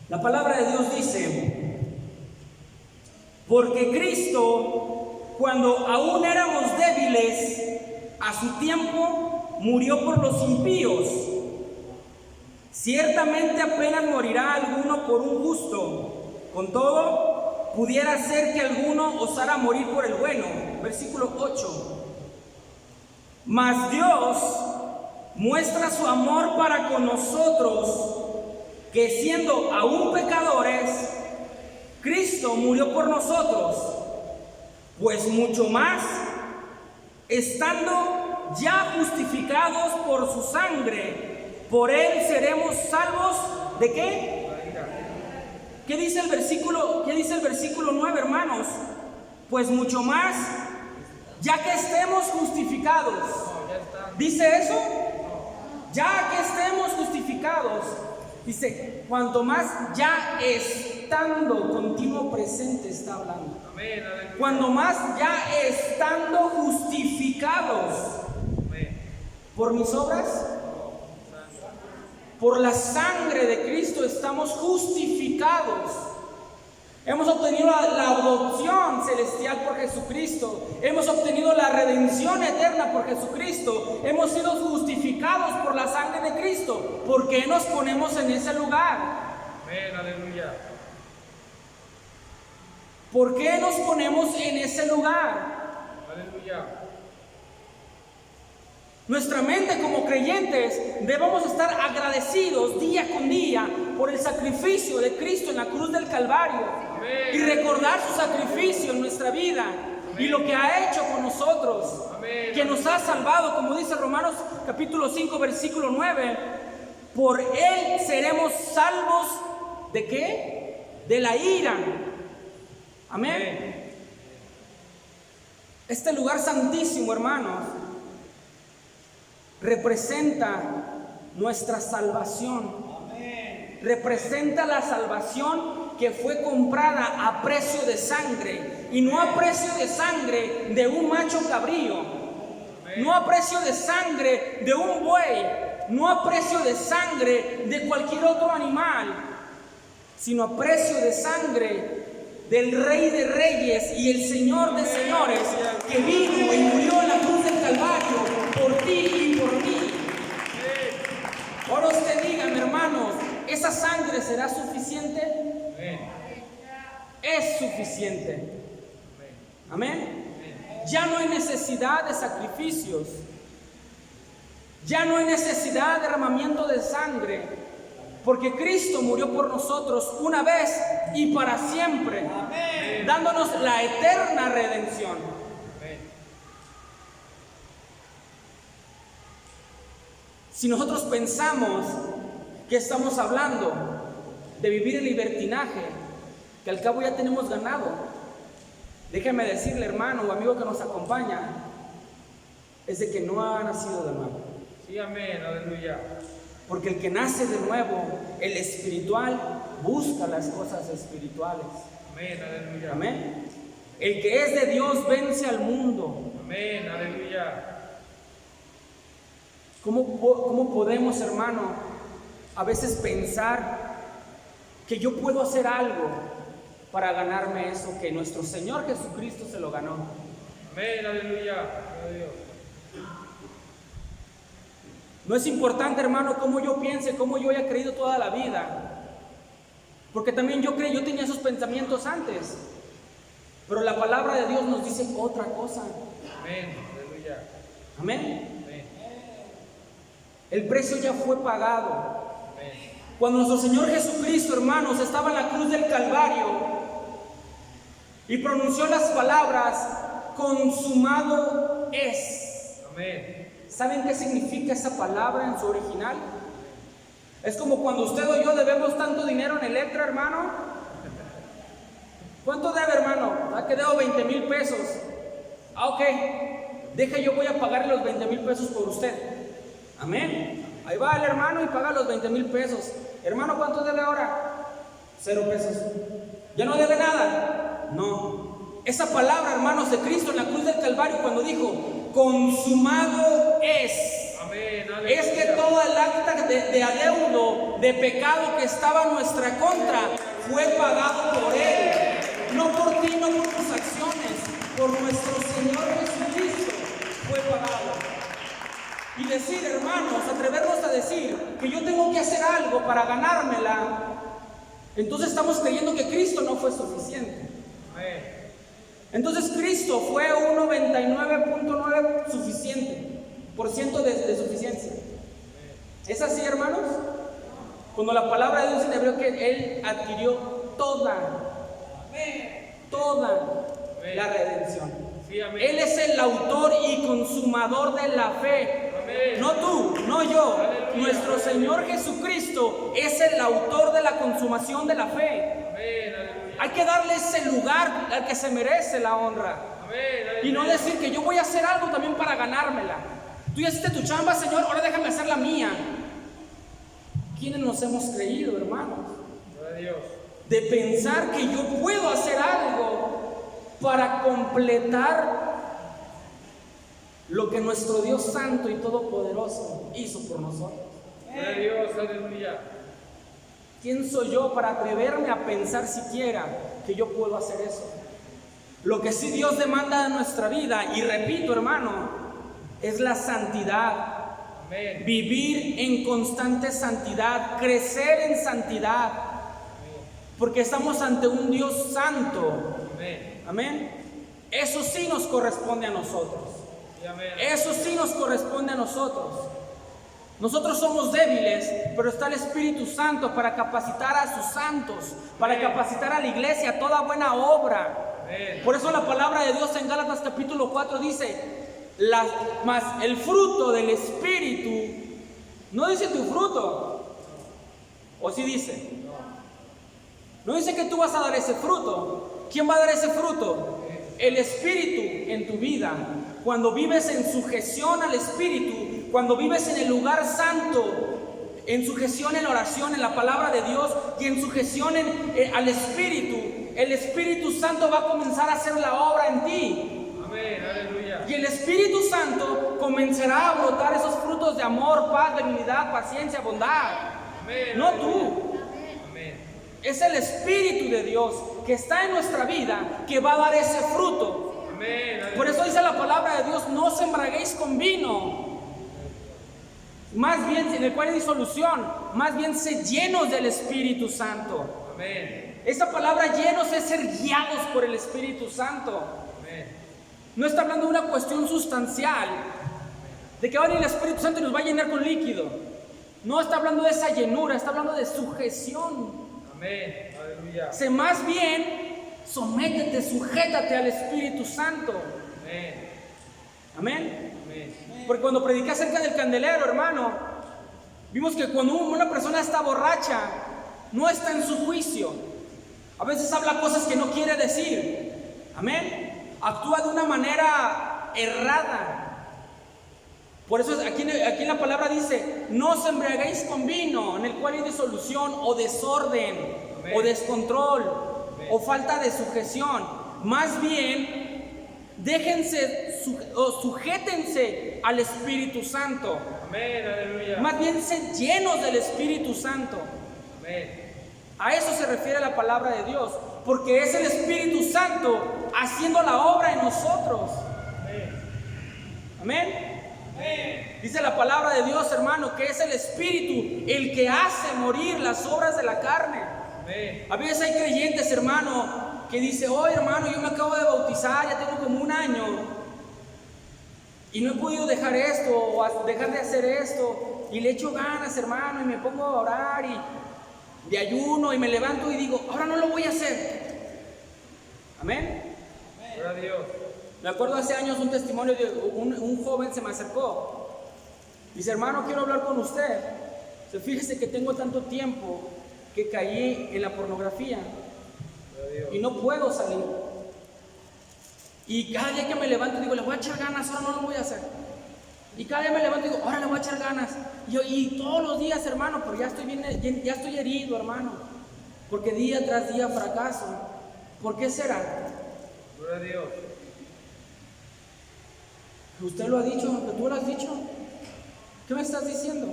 La palabra de Dios dice: porque Cristo, cuando aún éramos débiles, a su tiempo murió por los impíos. Ciertamente apenas morirá alguno por un justo, con todo, pudiera ser que alguno osara morir por el bueno. Versículo 8. Mas Dios muestra su amor para con nosotros, que siendo aún pecadores, Cristo murió por nosotros, pues mucho más, estando ya justificados por su sangre, por él seremos salvos. ¿De qué? ¿Qué dice el versículo 9, hermanos? Pues mucho más, ya que estemos justificados. ¿Dice eso? Ya que estemos justificados. Dice, cuanto más ya estando, continuo presente está hablando. Cuando más ya estando justificados. ¿Por mis obras? Por la sangre de Cristo estamos justificados. Hemos obtenido la adopción celestial por Jesucristo. Hemos obtenido la redención eterna por Jesucristo. Hemos sido justificados por la sangre de Cristo. ¿Por qué nos ponemos en ese lugar? Amén, aleluya. ¿Por qué nos ponemos en ese lugar? Aleluya. Nuestra mente como creyentes debemos estar agradecidos día con día por el sacrificio de Cristo en la cruz del Calvario. Amén. Y recordar su sacrificio en nuestra vida. Amén. Y lo que ha hecho con nosotros. Amén. Que nos ha salvado, como dice Romanos capítulo 5 versículo 9. Por él seremos salvos ¿de qué? De la ira. Amén. Amén. Este lugar santísimo, hermanos, representa nuestra salvación. Amén. Representa la salvación que fue comprada a precio de sangre, y no a precio de sangre de un macho cabrío. Amén. No a precio de sangre de un buey, no a precio de sangre de cualquier otro animal, sino a precio de sangre del Rey de Reyes y el Señor de Señores, que vino y murió en la cruz del Calvario por ti y por mí. Ahora usted dígame, hermanos, ¿esa sangre será suficiente? Es suficiente. Amén. Ya no hay necesidad de sacrificios. Ya no hay necesidad de derramamiento de sangre. Porque Cristo murió por nosotros una vez y para siempre. Amén. Dándonos la eterna redención. Amén. Si nosotros pensamos que estamos hablando de vivir en libertinaje, que al cabo ya tenemos ganado, déjeme decirle, hermano o amigo que nos acompaña, es de que no ha nacido de nuevo. Sí, amén, aleluya. Porque el que nace de nuevo, el espiritual, busca las cosas espirituales. Amén, aleluya. Amén. El que es de Dios vence al mundo. Amén, aleluya. ¿Cómo podemos, hermano, a veces pensar que yo puedo hacer algo para ganarme eso que nuestro Señor Jesucristo se lo ganó? Amén, aleluya. Gloria a Dios. No es importante, hermano, cómo yo piense, cómo yo haya creído toda la vida. Porque también yo tenía esos pensamientos antes. Pero la palabra de Dios nos dice otra cosa. Amén, aleluya. Amén. Amén. El precio ya fue pagado. Amén. Cuando nuestro Señor Jesucristo, hermanos, estaba en la cruz del Calvario y pronunció las palabras, consumado es. Amén. ¿Saben qué significa esa palabra en su original? Es como cuando usted o yo debemos tanto dinero en Electra, hermano. ¿Cuánto debe, hermano? Que debo 20,000 pesos. Ok, yo voy a pagarle los 20,000 pesos por usted. Amén. Ahí va el hermano y paga los 20,000 pesos. Hermano, ¿cuánto debe ahora? 0 pesos. ¿Ya no debe nada? No. Esa palabra, hermanos, de Cristo en la cruz del Calvario, cuando dijo, consumado es. Amén, aleluya. Es que toda el acta de adeudo, de pecado que estaba en nuestra contra, fue pagado por Él. No por ti, no por tus acciones, por nuestro Señor Jesucristo fue pagado. Y decir, hermanos, atrevernos a decir que yo tengo que hacer algo para ganármela, entonces estamos creyendo que Cristo no fue suficiente. Amén. Entonces Cristo fue un 99.9% suficiente, de suficiencia. ¿Es así, hermanos? Cuando la palabra de Dios en hebreo que Él adquirió toda la redención. Sí, amén. Él es el autor y consumador de la fe. Amén. No tú, no yo. Aleluya. Nuestro Señor Jesucristo es el autor de la consumación de la fe. Amén, aleluya. Hay que darle ese lugar al que se merece la honra. Amén, aleluya. Y no decir que yo voy a hacer algo también para ganármela. Tú ya hiciste tu chamba, Señor, ahora déjame hacer la mía. ¿Quiénes nos hemos creído, hermanos? Gloria a Dios. De pensar que yo puedo hacer algo para completar lo que nuestro Dios Santo y Todopoderoso hizo por nosotros. Gloria a Dios, aleluya. ¿Quién soy yo para atreverme a pensar siquiera que yo puedo hacer eso? Lo que sí Dios demanda de nuestra vida, y repito, hermano, es la santidad. Amén. Vivir en constante santidad, crecer en santidad, porque estamos ante un Dios santo. Amén. Amén. Eso sí nos corresponde a nosotros. Sí, amén. Eso sí nos corresponde a nosotros. Nosotros somos débiles, pero está el Espíritu Santo para capacitar a sus santos, para capacitar a la iglesia a toda buena obra. Amén. Por eso la palabra de Dios en Gálatas capítulo 4 dice, mas el fruto del Espíritu, no dice tu fruto, o sí dice, no dice que tú vas a dar ese fruto. ¿Quién va a dar ese fruto? El Espíritu en tu vida. Cuando vives en sujeción al Espíritu, cuando vives en el lugar santo, en sujeción en la oración, en la palabra de Dios y en sujeción al Espíritu, el Espíritu Santo va a comenzar a hacer la obra en ti. Amén, aleluya. Y el Espíritu Santo comenzará a brotar esos frutos de amor, paz, benignidad, paciencia, bondad. Amén, No aleluya. tú. Amén. Es el Espíritu de Dios que está en nuestra vida que va a dar ese fruto. Amén, aleluya. Por eso dice la palabra de Dios, no os embraguéis con vino, más bien en el cual hay disolución, más bien sed llenos del Espíritu Santo. Amén. Esa palabra llenos es ser guiados por el Espíritu Santo. Amén. No está hablando de una cuestión sustancial, de que va a venir el Espíritu Santo y nos va a llenar con líquido. No está hablando de esa llenura, está hablando de sujeción. Amén, aleluya. Sé más bien, sométete, sujétate al Espíritu Santo. Amén. Amén. Amén. Porque cuando prediqué acerca del candelero, hermano, vimos que cuando una persona está borracha, no está en su juicio. A veces habla cosas que no quiere decir. Amén. Actúa de una manera errada. Por eso aquí en la palabra dice, no os embriaguéis con vino, en el cual hay disolución o desorden. Amén. O descontrol. o falta de sujeción. Más bien, sujétense al Espíritu Santo. Amén, aleluya. Más bien, sed llenos del Espíritu Santo. Amén. A eso se refiere la palabra de Dios, porque es el Espíritu Santo haciendo la obra en nosotros. Amén. Dice la palabra de Dios, hermano, que es el Espíritu el que hace morir las obras de la carne. A veces hay creyentes, hermano, que dice: oh, hermano, yo me acabo de bautizar, ya tengo como un año y no he podido dejar esto o dejar de hacer esto, y le echo ganas, hermano, y me pongo a orar y de ayuno y me levanto y digo: ahora no lo voy a hacer. Amén. Gloria a Dios. Me acuerdo hace años un testimonio de un joven se me acercó. Dice: hermano, quiero hablar con usted. Fíjese que tengo tanto tiempo que caí en la pornografía y no puedo salir. Y cada día que me levanto digo: le voy a echar ganas, ahora no lo voy a hacer. Y cada día me levanto y digo: ahora le voy a echar ganas. Y todos los días, hermano, pero ya estoy herido, hermano, porque día tras día fracaso. ¿Por qué será? Gloria a Dios. Usted lo ha dicho, tú lo has dicho. ¿Qué me estás diciendo?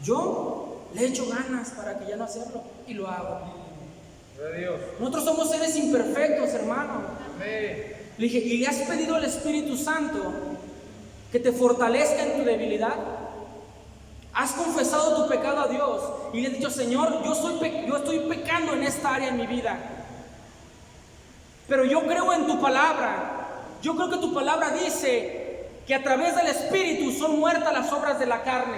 Yo le echo ganas para que ya no hacerlo y lo hago. Gloria a Dios. Nosotros somos seres imperfectos, hermano. Amén. Le dije: ¿y le has pedido al Espíritu Santo que te fortalezca en tu debilidad? ¿Has confesado tu pecado a Dios y le has dicho: Señor, yo estoy pecando en esta área en mi vida, pero yo creo en tu palabra? Yo creo que tu palabra dice que a través del Espíritu son muertas las obras de la carne.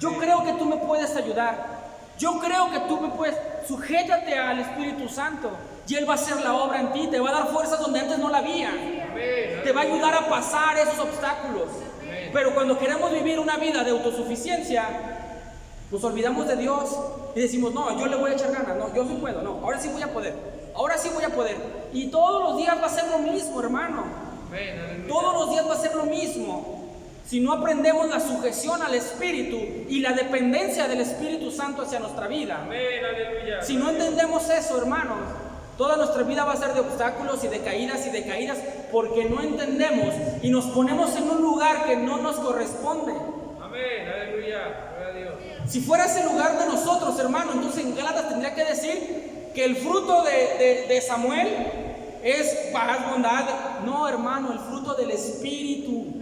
Yo creo que tú me puedes ayudar. Yo creo que tú me puedes. Sujétate al Espíritu Santo y Él va a hacer la obra en ti. Te va a dar fuerzas donde antes no la había. Te va a ayudar a pasar esos obstáculos. Pero cuando queremos vivir una vida de autosuficiencia, nos olvidamos de Dios y decimos: no, yo le voy a echar ganas. No, yo sí puedo. No, ahora sí voy a poder. Ahora sí voy a poder. Y todos los días va a ser lo mismo, hermano. Todos los días va a ser lo mismo. Si no aprendemos la sujeción al Espíritu y la dependencia del Espíritu Santo hacia nuestra vida. Amén, aleluya. Si no entendemos eso, hermanos, toda nuestra vida va a ser de obstáculos y de caídas, porque no entendemos y nos ponemos en un lugar que no nos corresponde. Amén, aleluya. Gloria a Dios. Si fuera ese lugar de nosotros, hermano, entonces en Gálatas tendría que decir que el fruto de Samuel es paz, bondad. No, hermano, el fruto del Espíritu.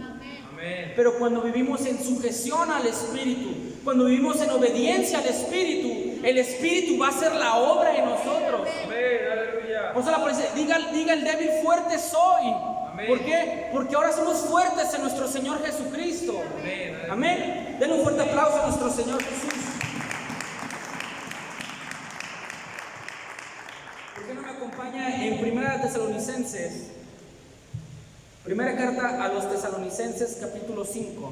Amén. Pero cuando vivimos en sujeción al Espíritu, cuando vivimos en obediencia al Espíritu, el Espíritu va a hacer la obra en nosotros. Amén, aleluya. Por eso la palabra dice: diga el débil, fuerte soy. Amén. ¿Por qué? Porque ahora somos fuertes en nuestro Señor Jesucristo. Amén. Amén. Denle un fuerte aplauso a nuestro Señor Jesús. ¿Por qué no me acompaña en Primera Tesalonicenses? Primera carta a los Tesalonicenses, capítulo 5.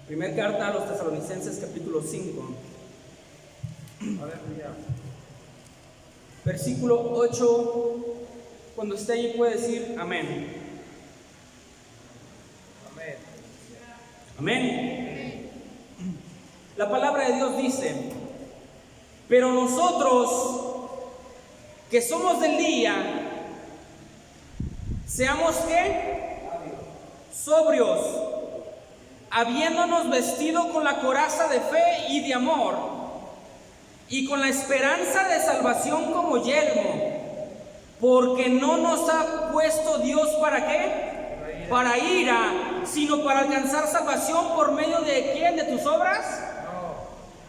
Primera carta a los Tesalonicenses, capítulo 5. Aleluya. Versículo 8. Cuando esté ahí puede decir amén. Amén. Amén. La palabra de Dios dice: pero nosotros que somos del día, seamos ¿qué? Sobrios, habiéndonos vestido con la coraza de fe y de amor, y con la esperanza de salvación como yelmo, porque no nos ha puesto Dios ¿para qué? Para ira, sino para alcanzar salvación. ¿Por medio de quién? ¿De tus obras?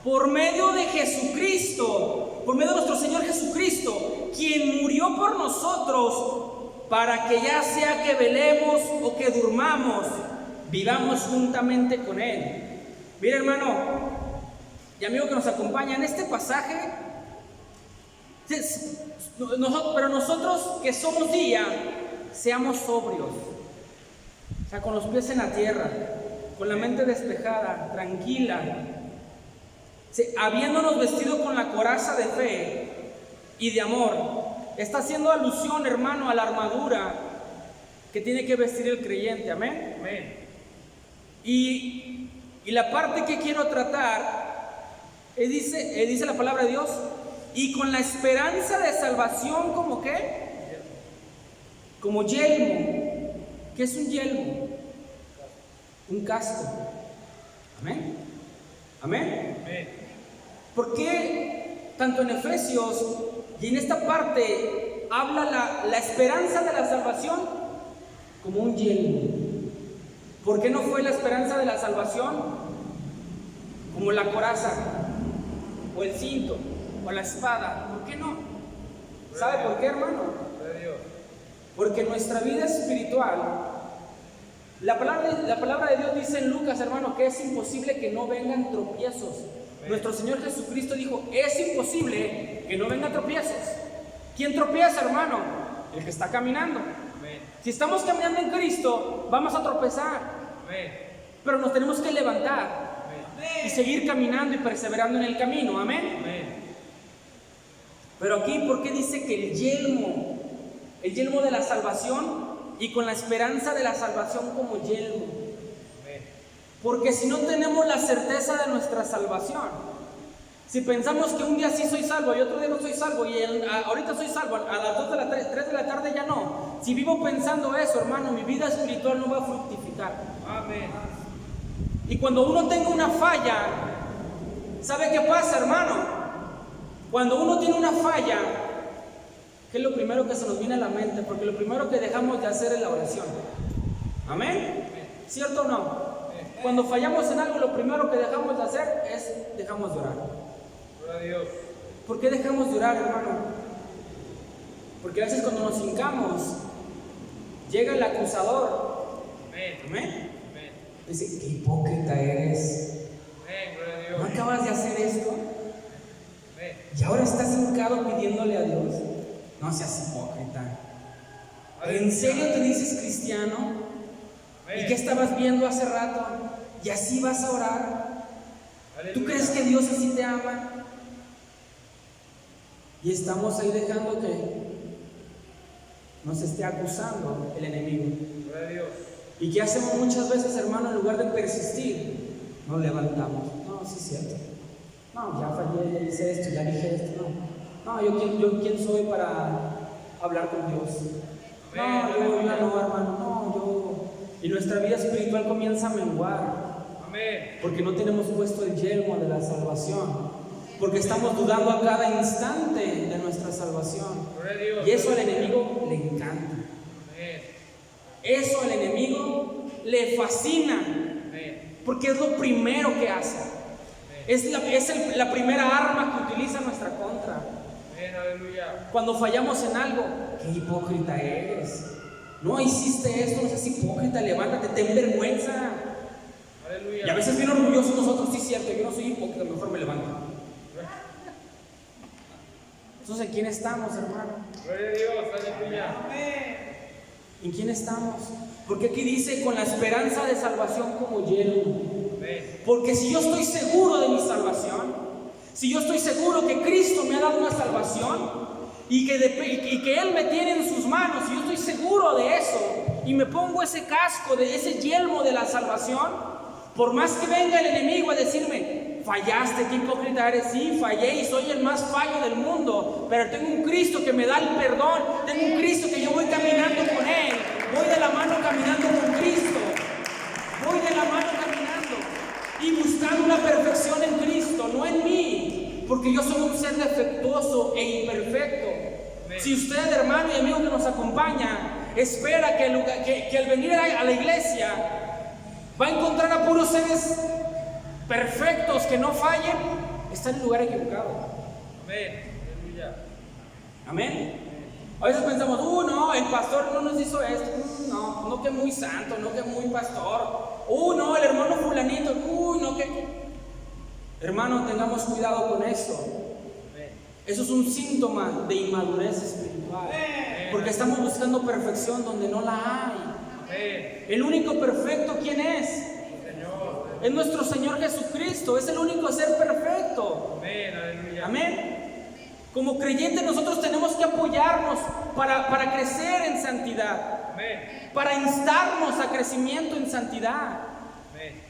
Por medio de Jesucristo, por medio de nuestro Señor Jesucristo, quien murió por nosotros, para que ya sea que velemos o que durmamos, vivamos juntamente con Él. Mira, hermano y amigo que nos acompaña, en este pasaje, pero nosotros que somos día, seamos sobrios, o sea, con los pies en la tierra, con la mente despejada, tranquila, habiéndonos vestido con la coraza de fe y de amor. Está haciendo alusión, hermano, a la armadura que tiene que vestir el creyente. Amén. Amén. Y la parte que quiero tratar, dice la palabra de Dios, y con la esperanza de salvación, ¿como qué? Como yelmo. ¿Qué es un yelmo? Un casco. Amén. Amén. ¿Por qué tanto en Efesios y en esta parte habla la esperanza de la salvación como un yelmo? ¿Por qué no fue la esperanza de la salvación como la coraza, o el cinto, o la espada? ¿Por qué no? ¿Sabe por qué, hermano? Porque nuestra vida espiritual, la palabra de Dios dice en Lucas, hermano, que es imposible que no vengan tropiezos. Nuestro Señor Jesucristo dijo, es imposible que no vengan tropiezos. ¿Quién tropieza, hermano? El que está caminando. Si estamos caminando en Cristo, vamos a tropezar. Pero nos tenemos que levantar y seguir caminando y perseverando en el camino. Amén. Pero aquí, ¿por qué dice que el yelmo de la salvación, y con la esperanza de la salvación como yelmo? Porque si no tenemos la certeza de nuestra salvación, si pensamos que un día sí soy salvo y otro día no soy salvo, y ahorita soy salvo, a las 2 de la tarde, 3 de la tarde ya no. Si vivo pensando eso, hermano, mi vida espiritual no va a fructificar. Amén. Y cuando uno tenga una falla, ¿sabe qué pasa, hermano? Cuando uno tiene una falla, ¿qué es lo primero que se nos viene a la mente? Porque lo primero que dejamos de hacer es la oración. ¿Amén? ¿Cierto o no? Cuando fallamos en algo, lo primero que dejamos de hacer es dejamos de orar. Gloria a Dios. ¿Por qué dejamos de orar, hermano? Porque a veces cuando nos hincamos, llega el acusador. Amén. Dice, qué hipócrita eres. ¿No acabas de hacer esto? Y ahora estás hincado pidiéndole a Dios. No seas hipócrita. ¿En serio te dices cristiano? ¿Y qué estabas viendo hace rato? ¿Y así vas a orar? ¿Tú crees que Dios así te ama? Y estamos ahí dejando que nos esté acusando el enemigo. ¿Y qué hacemos muchas veces, hermano? En lugar de persistir, nos levantamos. No, sí es cierto. No, ya fallé, ya hice esto, ya dije esto. No, yo quién soy para hablar con Dios. No, yo no, hermano, no, yo. Y nuestra vida espiritual comienza a menguar. Porque no tenemos puesto el yelmo de la salvación. Porque estamos dudando a cada instante de nuestra salvación. Y eso al enemigo le encanta. Eso al enemigo le fascina. Porque es lo primero que hace. Es la primera arma que utiliza en nuestra contra. Cuando fallamos en algo, qué hipócrita eres. No hiciste esto, no seas hipócrita, levántate, ten vergüenza. Y a veces bien orgullosos nosotros, sí es cierto, yo no soy hipócrita, mejor me levanto. Entonces, ¿en quién estamos, hermano? Gloria a Dios, aleluya. ¿En quién estamos? Porque aquí dice, con la esperanza de salvación como yelmo. Porque si yo estoy seguro de mi salvación, si yo estoy seguro que Cristo me ha dado una salvación y que Él me tiene en sus manos, si yo estoy seguro de eso y me pongo ese casco, de ese yelmo de la salvación, por más que venga el enemigo a decirme, fallaste, qué hipócrita eres, sí, fallé y soy el más fallo del mundo, pero tengo un Cristo que me da el perdón, tengo un Cristo que yo voy caminando con Él, voy de la mano caminando con Cristo, voy de la mano caminando y buscando la perfección en Cristo, no en mí, porque yo soy un ser defectuoso e imperfecto. Si usted, hermano y amigo que nos acompaña, espera que al venir a la iglesia va a encontrar a puros seres perfectos que no fallen, está en el lugar equivocado. Amén. Aleluya. Amén. A veces pensamos, no, el pastor no nos hizo esto, no que muy santo, no que muy pastor, no, el hermano fulanito, no que. Hermano, tengamos cuidado con eso. Eso es un síntoma de inmadurez espiritual, porque estamos buscando perfección donde no la hay. El único perfecto, ¿quién es? Es nuestro Señor Jesucristo, es el único ser perfecto. Amén. Como creyentes nosotros tenemos que apoyarnos para crecer en santidad, para instarnos a crecimiento en santidad.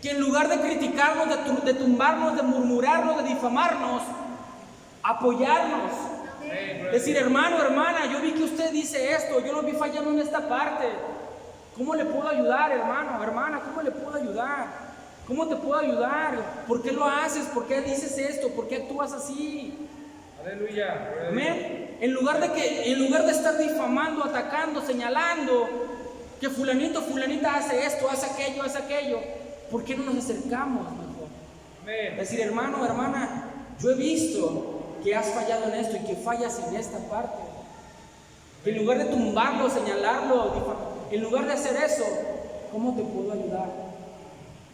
Que en lugar de criticarnos, de tumbarnos, de murmurarnos, de difamarnos, apoyarnos. Decir, hermano, hermana, yo vi que usted dice esto, yo lo vi fallando en esta parte. ¿Cómo le puedo ayudar, hermano, hermana? ¿Cómo le puedo ayudar? ¿Cómo te puedo ayudar? ¿Por qué lo haces? ¿Por qué dices esto? ¿Por qué actúas así? Aleluya. Amén. En lugar de estar difamando, atacando, señalando que fulanito, fulanita hace esto, hace aquello, ¿por qué no nos acercamos mejor? Amén. Decir, hermano, hermana, yo he visto que has fallado en esto y que fallas en esta parte. En lugar de tumbarlo, señalarlo, en lugar de hacer eso, ¿cómo te puedo ayudar?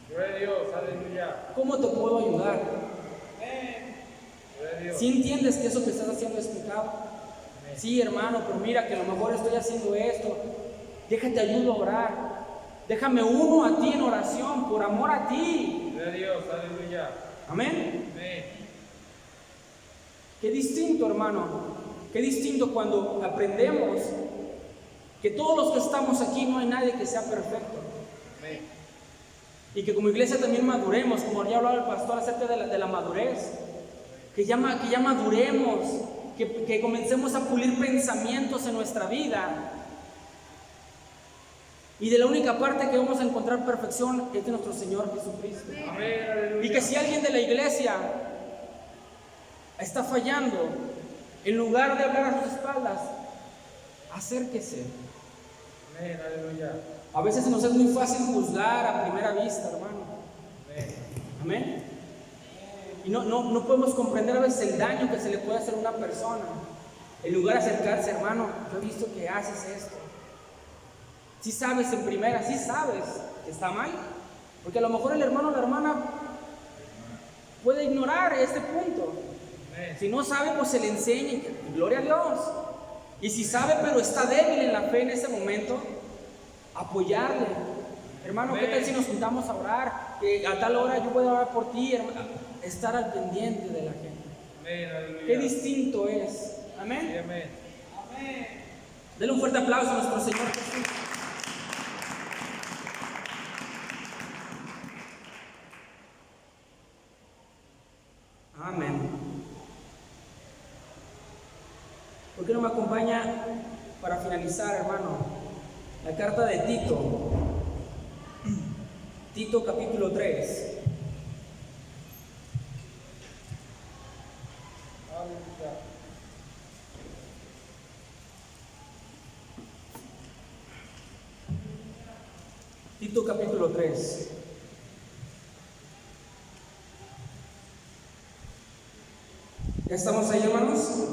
Gloria a Dios, aleluya. ¿Cómo te puedo ayudar? Gloria a Dios. Si entiendes que eso que estás haciendo es pecado. Sí, hermano, pero mira que a lo mejor estoy haciendo esto. Déjate ayudo a orar. Déjame uno a ti en oración, por amor a ti. Gloria a Dios, aleluya. Amén. Amén. Qué distinto, hermano. Qué distinto cuando aprendemos que todos los que estamos aquí no hay nadie que sea perfecto. Amén. Y que como iglesia también maduremos, como ya hablaba el pastor acerca de la madurez. Que ya maduremos, que comencemos a pulir pensamientos en nuestra vida. Y de la única parte que vamos a encontrar perfección es de nuestro Señor Jesucristo. Amén, aleluya. Y que si alguien de la iglesia está fallando, en lugar de hablar a sus espaldas, acérquese. Amén, aleluya. A veces nos es muy fácil juzgar a primera vista, hermano. Amén. Amén. Y no podemos comprender a veces el daño que se le puede hacer a una persona. En lugar de acercarse, hermano, yo he visto que haces esto. Si sabes en primera, si sabes que está mal. Porque a lo mejor el hermano o la hermana puede ignorar este punto. Si no sabe, pues se le enseña. Y gloria a Dios. Y si sabe, pero está débil en la fe en ese momento, apoyarle. Hermano, ¿qué tal si nos juntamos a orar? A tal hora yo voy a orar por ti, hermano. Estar al pendiente de la gente. Amén, aleluya. Qué distinto es. Amén. Sí, amén. Denle un fuerte aplauso a nuestro Señor Jesús. Amén. ¿Por qué no me acompaña para finalizar, hermano? La carta de Tito. Tito capítulo 3. Tito capítulo 3. ¿Ya estamos ahí, hermanos?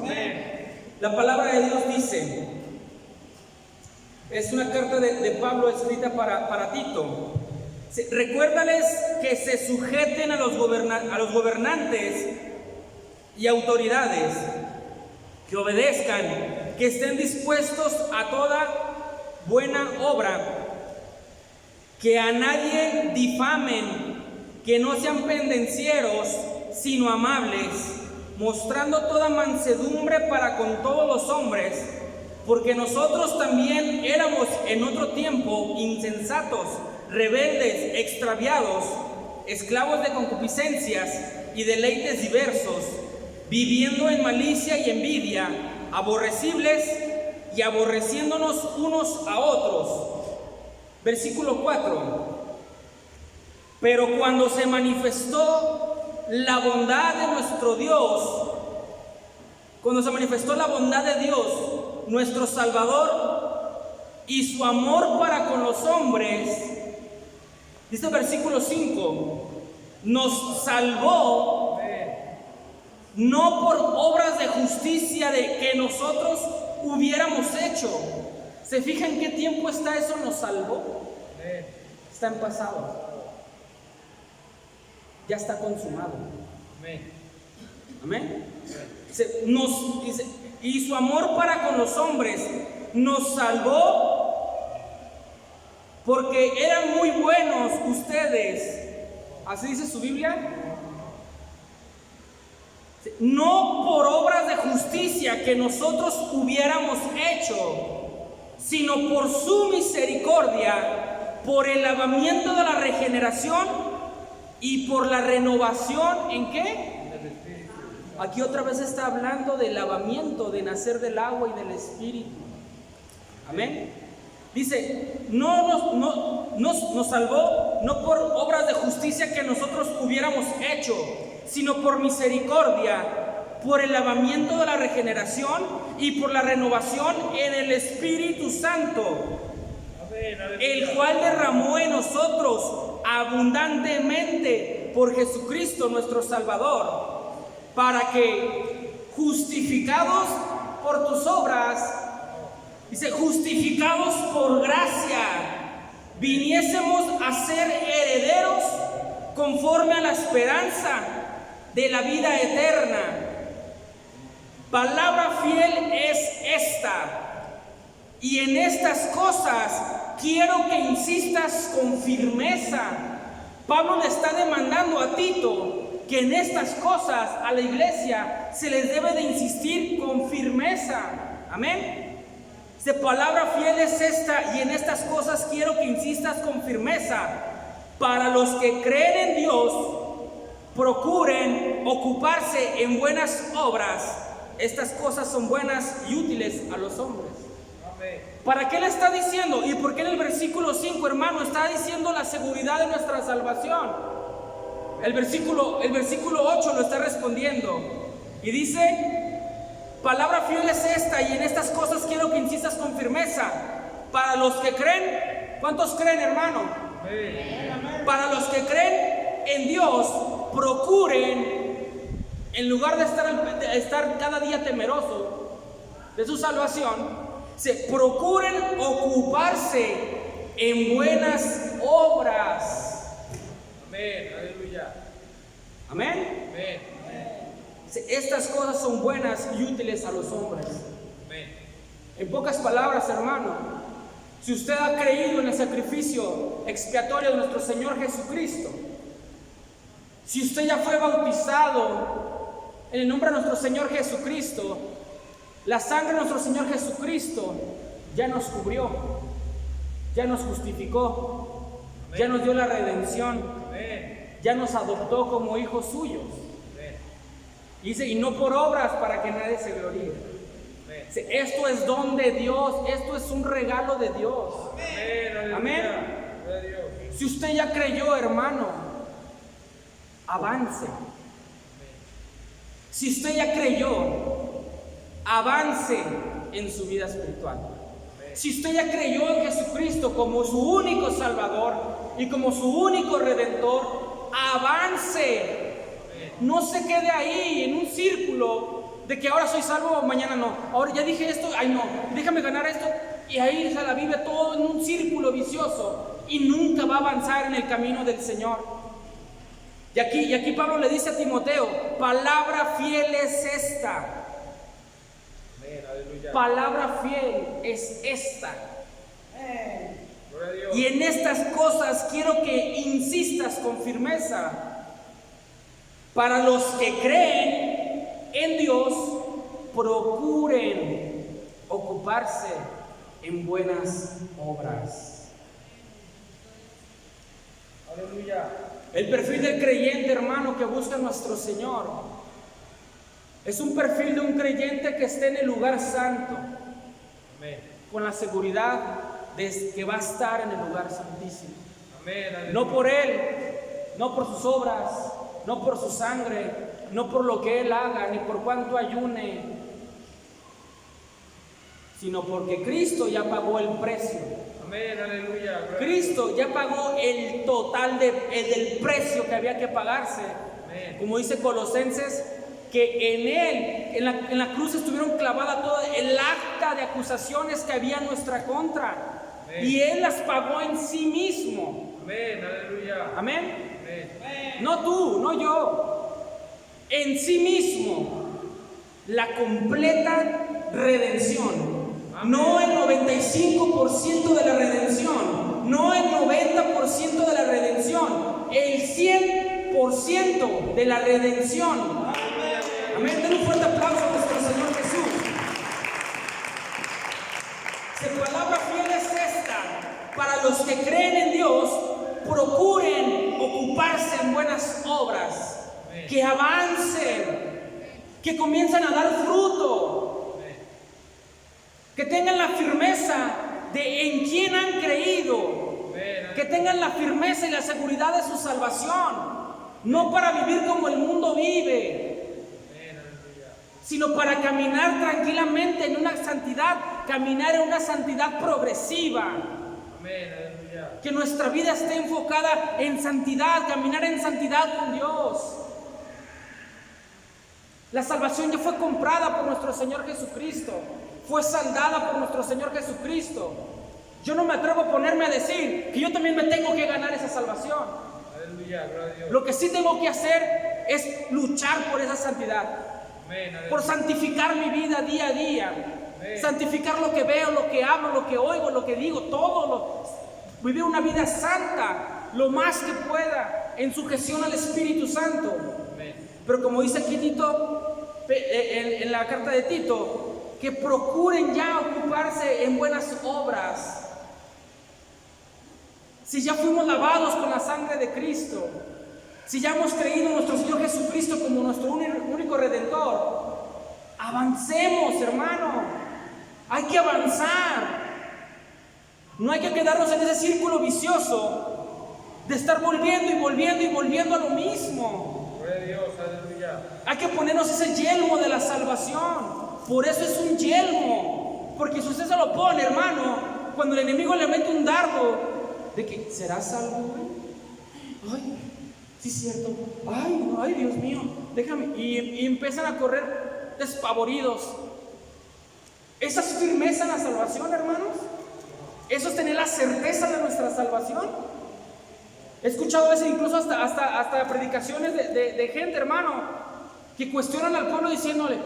La palabra de Dios dice, es una carta de Pablo escrita para Tito. Recuérdales que se sujeten a los gobernantes y autoridades, que obedezcan, que estén dispuestos a toda buena obra, que a nadie difamen, que no sean pendencieros, sino amables, mostrando toda mansedumbre para con todos los hombres, porque nosotros también éramos en otro tiempo insensatos, rebeldes, extraviados, esclavos de concupiscencias y deleites diversos, viviendo en malicia y envidia, aborrecibles y aborreciéndonos unos a otros. Versículo 4. Pero cuando se manifestó la bondad de nuestro Dios, cuando se manifestó la bondad de Dios, nuestro Salvador, y su amor para con los hombres, dice el versículo 5, nos salvó no por obras de justicia de que nosotros hubiéramos hecho. ¿Se fijan en qué tiempo está eso? Nos salvó. Está en pasado. Ya está consumado. Amén. Dice, y su amor para con los hombres nos salvó porque eran muy buenos ustedes. ¿Así dice su Biblia? No por obras de justicia que nosotros hubiéramos hecho, sino por su misericordia, por el lavamiento de la regeneración y por la renovación, ¿en qué? Aquí otra vez está hablando del lavamiento, de nacer del agua y del Espíritu. Amén. Dice, nos salvó no por obras de justicia que nosotros hubiéramos hecho, sino por misericordia, por el lavamiento de la regeneración y por la renovación en el Espíritu Santo, el cual derramó en nosotros abundantemente por Jesucristo nuestro Salvador, para que, justificados por tus obras, dice, justificados por gracia, viniésemos a ser herederos conforme a la esperanza de la vida eterna. Palabra fiel es esta, y en estas cosas quiero que insistas con firmeza. Pablo le está demandando a Tito que en estas cosas a la iglesia se les debe de insistir con firmeza. Amén. Dice, palabra fiel es esta, y en estas cosas quiero que insistas con firmeza. Para los que creen en Dios, procuren ocuparse en buenas obras. Estas cosas son buenas y útiles a los hombres. Amén. ¿Para qué le está diciendo? ¿Y por qué en el versículo 5, hermano, está diciendo la seguridad de nuestra salvación? El versículo 8 lo está respondiendo y dice, palabra fiel es esta, y en estas cosas quiero que insistas con firmeza. Para los que creen, ¿cuántos creen, hermano? Amén. Para los que creen en Dios, procuren, en lugar de estar cada día temeroso de su salvación, procuren ocuparse en buenas obras. Amén, aleluya. Amén. Amén. Estas cosas son buenas y útiles a los hombres. Amén. En pocas palabras, hermano, si usted ha creído en el sacrificio expiatorio de nuestro Señor Jesucristo, si usted ya fue bautizado en el nombre de nuestro Señor Jesucristo, la sangre de nuestro Señor Jesucristo ya nos cubrió, ya nos justificó, amén, ya nos dio la redención, amén, ya nos adoptó como hijos suyos. Amén. Dice, y no por obras para que nadie se gloríe. Dice, esto es don de Dios, esto es un regalo de Dios. Amén. Amén. Si usted ya creyó, hermano, avance. Si usted ya creyó, avance en su vida espiritual. Si usted ya creyó en Jesucristo como su único Salvador y como su único Redentor, avance. No se quede ahí en un círculo de que ahora soy salvo, mañana no. Ahora ya dije esto, ay no, déjame ganar esto. Y ahí se la vive todo en un círculo vicioso y nunca va a avanzar en el camino del Señor. Y aquí Pablo le dice a Timoteo, palabra fiel es esta. Palabra fiel es esta. Y en estas cosas quiero que insistas con firmeza. Para los que creen en Dios, procuren ocuparse en buenas obras. Aleluya. El perfil del creyente, hermano, que busca a nuestro Señor es un perfil de un creyente que esté en el lugar santo. Amén. Con la seguridad de que va a estar en el lugar santísimo. Amén. No por él, no por sus obras, no por su sangre, no por lo que él haga, ni por cuánto ayune, sino porque Cristo ya pagó el precio. Amén, aleluya. Cristo ya pagó el total del precio que había que pagarse. Amén. Como dice Colosenses, que en él, en la cruz estuvieron clavadas todo el acta de acusaciones que había en nuestra contra. Amén. Y él las pagó en sí mismo. Amén, aleluya. Amén. Amén. No tú, no yo. En sí mismo, la completa redención. Amén. No el 95% de la redención, no el 90% de la redención, el 100% de la redención. Amén. Den un fuerte aplauso a nuestro Señor Jesús. Su palabra fiel es esta, para los que creen en Dios, procuren ocuparse en buenas obras, que avancen, que comiencen a dar fruto, que tengan la firmeza de en quién han creído, que tengan la firmeza y la seguridad de su salvación, no para vivir como el mundo vive, sino para caminar tranquilamente en una santidad, caminar en una santidad progresiva. Que nuestra vida esté enfocada en santidad, caminar en santidad con Dios. La salvación ya fue comprada por nuestro Señor Jesucristo, fue saldada por nuestro Señor Jesucristo. Yo no me atrevo a ponerme a decir que yo también me tengo que ganar esa salvación. Aleluya, gloria a Dios. Lo que sí tengo que hacer es luchar por esa santidad, por santificar mi vida día a día, santificar lo que veo, lo que hablo, lo que oigo, lo que digo, vivir una vida santa lo más que pueda en sujeción al Espíritu Santo. Pero como dice aquí Tito, en la carta de Tito, que procuren ya ocuparse en buenas obras. Si ya fuimos lavados con la sangre de Cristo, si ya hemos creído en nuestro Señor Jesucristo como nuestro único Redentor, avancemos, hermano. Hay que avanzar. No hay que quedarnos en ese círculo vicioso de estar volviendo y volviendo y volviendo a lo mismo. Gloria a Dios, aleluya. Hay que ponernos ese yelmo de la salvación. Por eso es un yelmo. Porque si usted se lo pone, hermano, cuando el enemigo le mete un dardo de que será salvo, ay, sí es cierto, ay, Dios mío, déjame, y empiezan a correr despavoridos. ¿Esa es firmeza en la salvación, hermanos? ¿Eso es tener la certeza de nuestra salvación? He escuchado a veces incluso hasta predicaciones de gente, hermano, que cuestionan al pueblo diciéndole: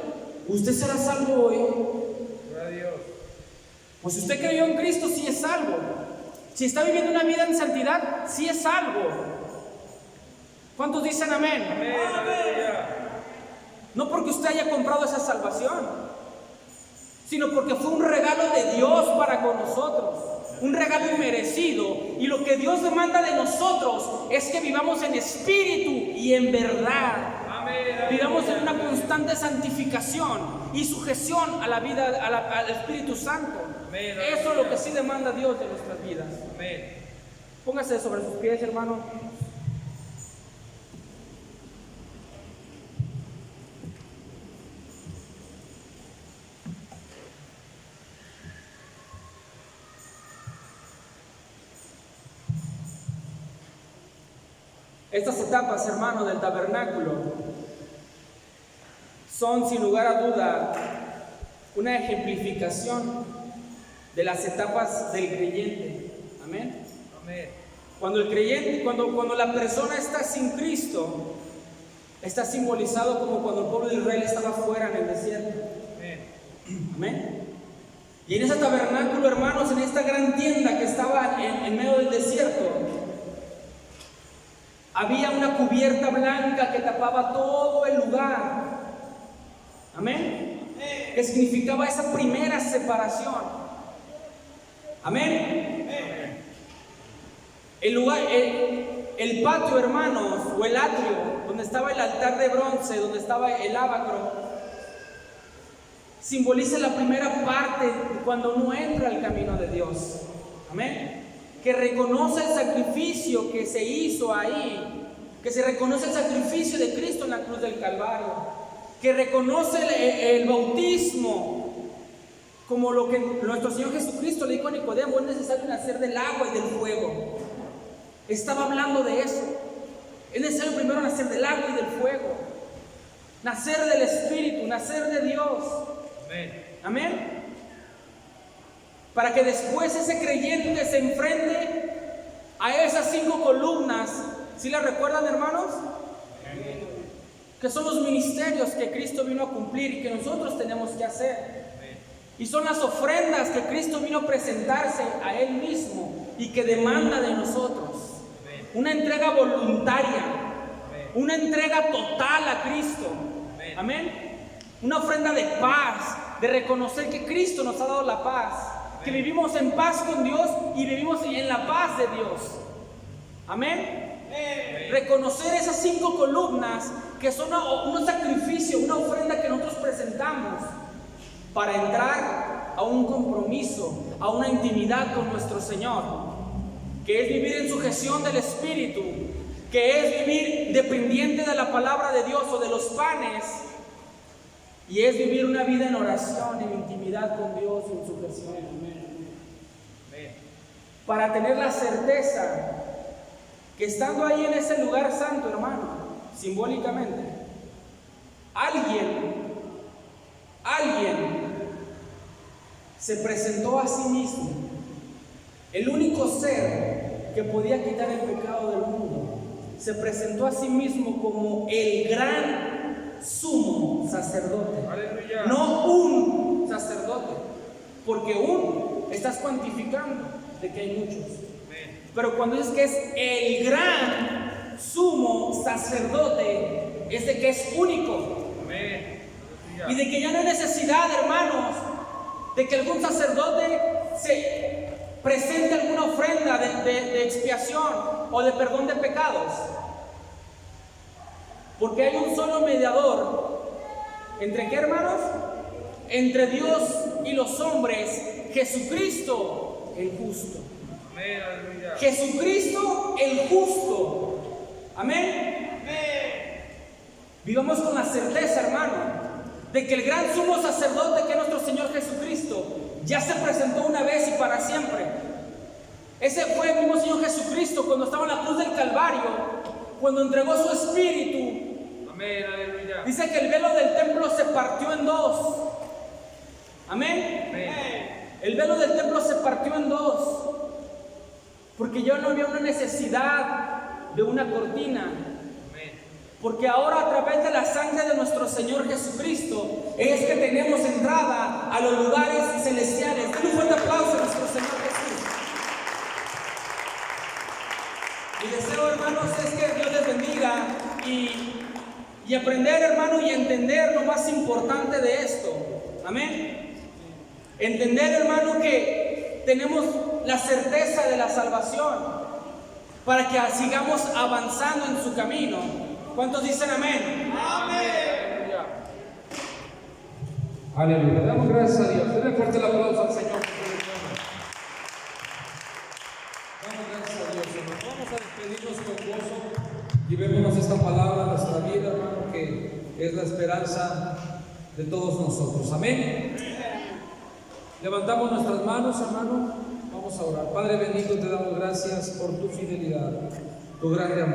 ¿usted será salvo hoy? Gloria a Dios. Pues si usted creyó en Cristo, sí es salvo. Si está viviendo una vida en santidad, sí es salvo. ¿Cuántos dicen amén? Amén, aleluya. No porque usted haya comprado esa salvación, sino porque fue un regalo de Dios para con nosotros, un regalo inmerecido. Y lo que Dios demanda de nosotros es que vivamos en espíritu y en verdad. Vivamos en una constante santificación y sujeción a la vida, al Espíritu Santo. Eso es lo que sí demanda Dios de nuestras vidas. Póngase sobre sus pies, hermano. Estas etapas, hermano, del tabernáculo son, sin lugar a duda, una ejemplificación de las etapas del creyente. Amén. Amén. Cuando el creyente, cuando la persona está sin Cristo, está simbolizado como cuando el pueblo de Israel estaba fuera en el desierto. Amén. Amén. Y en ese tabernáculo, hermanos, en esta gran tienda que estaba en medio del desierto, había una cubierta blanca que tapaba todo el lugar. Amén. Que significaba esa primera separación. Amén. El lugar, el patio, hermanos, o el atrio, donde estaba el altar de bronce, donde estaba el ábacro, simboliza la primera parte cuando uno entra al camino de Dios. Amén. Que reconoce el sacrificio que se hizo ahí, que se reconoce el sacrificio de Cristo en la cruz del Calvario, que reconoce el bautismo como lo que nuestro Señor Jesucristo le dijo a Nicodemo: es necesario nacer del agua y del fuego. Estaba hablando de eso. Es necesario primero nacer del agua y del fuego, nacer del Espíritu, nacer de Dios. Amén. Amén. Para que después ese creyente se enfrente a esas 5 columnas. ¿Sí las recuerdan, hermanos? Amén. Que son los ministerios que Cristo vino a cumplir y que nosotros tenemos que hacer. Amén. Y son las ofrendas que Cristo vino a presentarse a Él mismo y que demanda de nosotros. Amén. Una entrega voluntaria, Amén. una entrega total a Cristo. Amén. Amén. Una ofrenda de paz, de reconocer que Cristo nos ha dado la paz que vivimos en paz con Dios y vivimos en la paz de Dios. Amén. Reconocer esas 5 columnas que son un sacrificio, una ofrenda que nosotros presentamos para entrar a un compromiso, a una intimidad con nuestro Señor, que es vivir en sujeción del Espíritu, que es vivir dependiente de la palabra de Dios o de los panes, y es vivir una vida en oración, en intimidad con Dios, en sujeción. Para tener la certeza que estando ahí en ese lugar santo, hermano, simbólicamente, alguien se presentó a sí mismo, el único ser que podía quitar el pecado del mundo, se presentó a sí mismo como el gran sumo sacerdote. Aleluya. No un sacerdote, porque estás cuantificando de que hay muchos. Pero cuando dices que es el gran sumo sacerdote, es de que es único. Y de que ya no hay necesidad, hermanos, de que algún sacerdote se presente alguna ofrenda de expiación o de perdón de pecados. Porque hay un solo mediador. ¿Entre qué, hermanos? Entre Dios y los hombres, Jesucristo el justo. Jesucristo el justo. Amén. Vivamos con la certeza, hermano, de que el gran sumo sacerdote, que es nuestro Señor Jesucristo, ya se presentó una vez y para siempre. Ese fue el mismo Señor Jesucristo cuando estaba en la cruz del Calvario, cuando entregó su espíritu. Amén, aleluya. Dice que el velo del templo se partió en 2. Amén. Amén. El velo del templo se partió en 2, porque ya no había una necesidad de una cortina. Porque ahora, a través de la sangre de nuestro Señor Jesucristo, es que tenemos entrada a los lugares celestiales. Den un fuerte aplauso a nuestro Señor Jesús. Mi deseo, hermanos, es que Dios les bendiga y aprender, hermano, y entender lo más importante de esto. Amén. Entender, hermano, que tenemos la certeza de la salvación para que sigamos avanzando en su camino. ¿Cuántos dicen amén? Amén. Aleluya. Le damos gracias a Dios. Denle fuerte el aplauso al Señor. Damos gracias a Dios, hermano. Vamos a despedirnos con gozo. Llevémonos esta palabra a nuestra vida, hermano, que es la esperanza de todos nosotros. Amén. Levantamos nuestras manos, hermano. Vamos a orar. Padre bendito, te damos gracias por tu fidelidad, tu grande amor.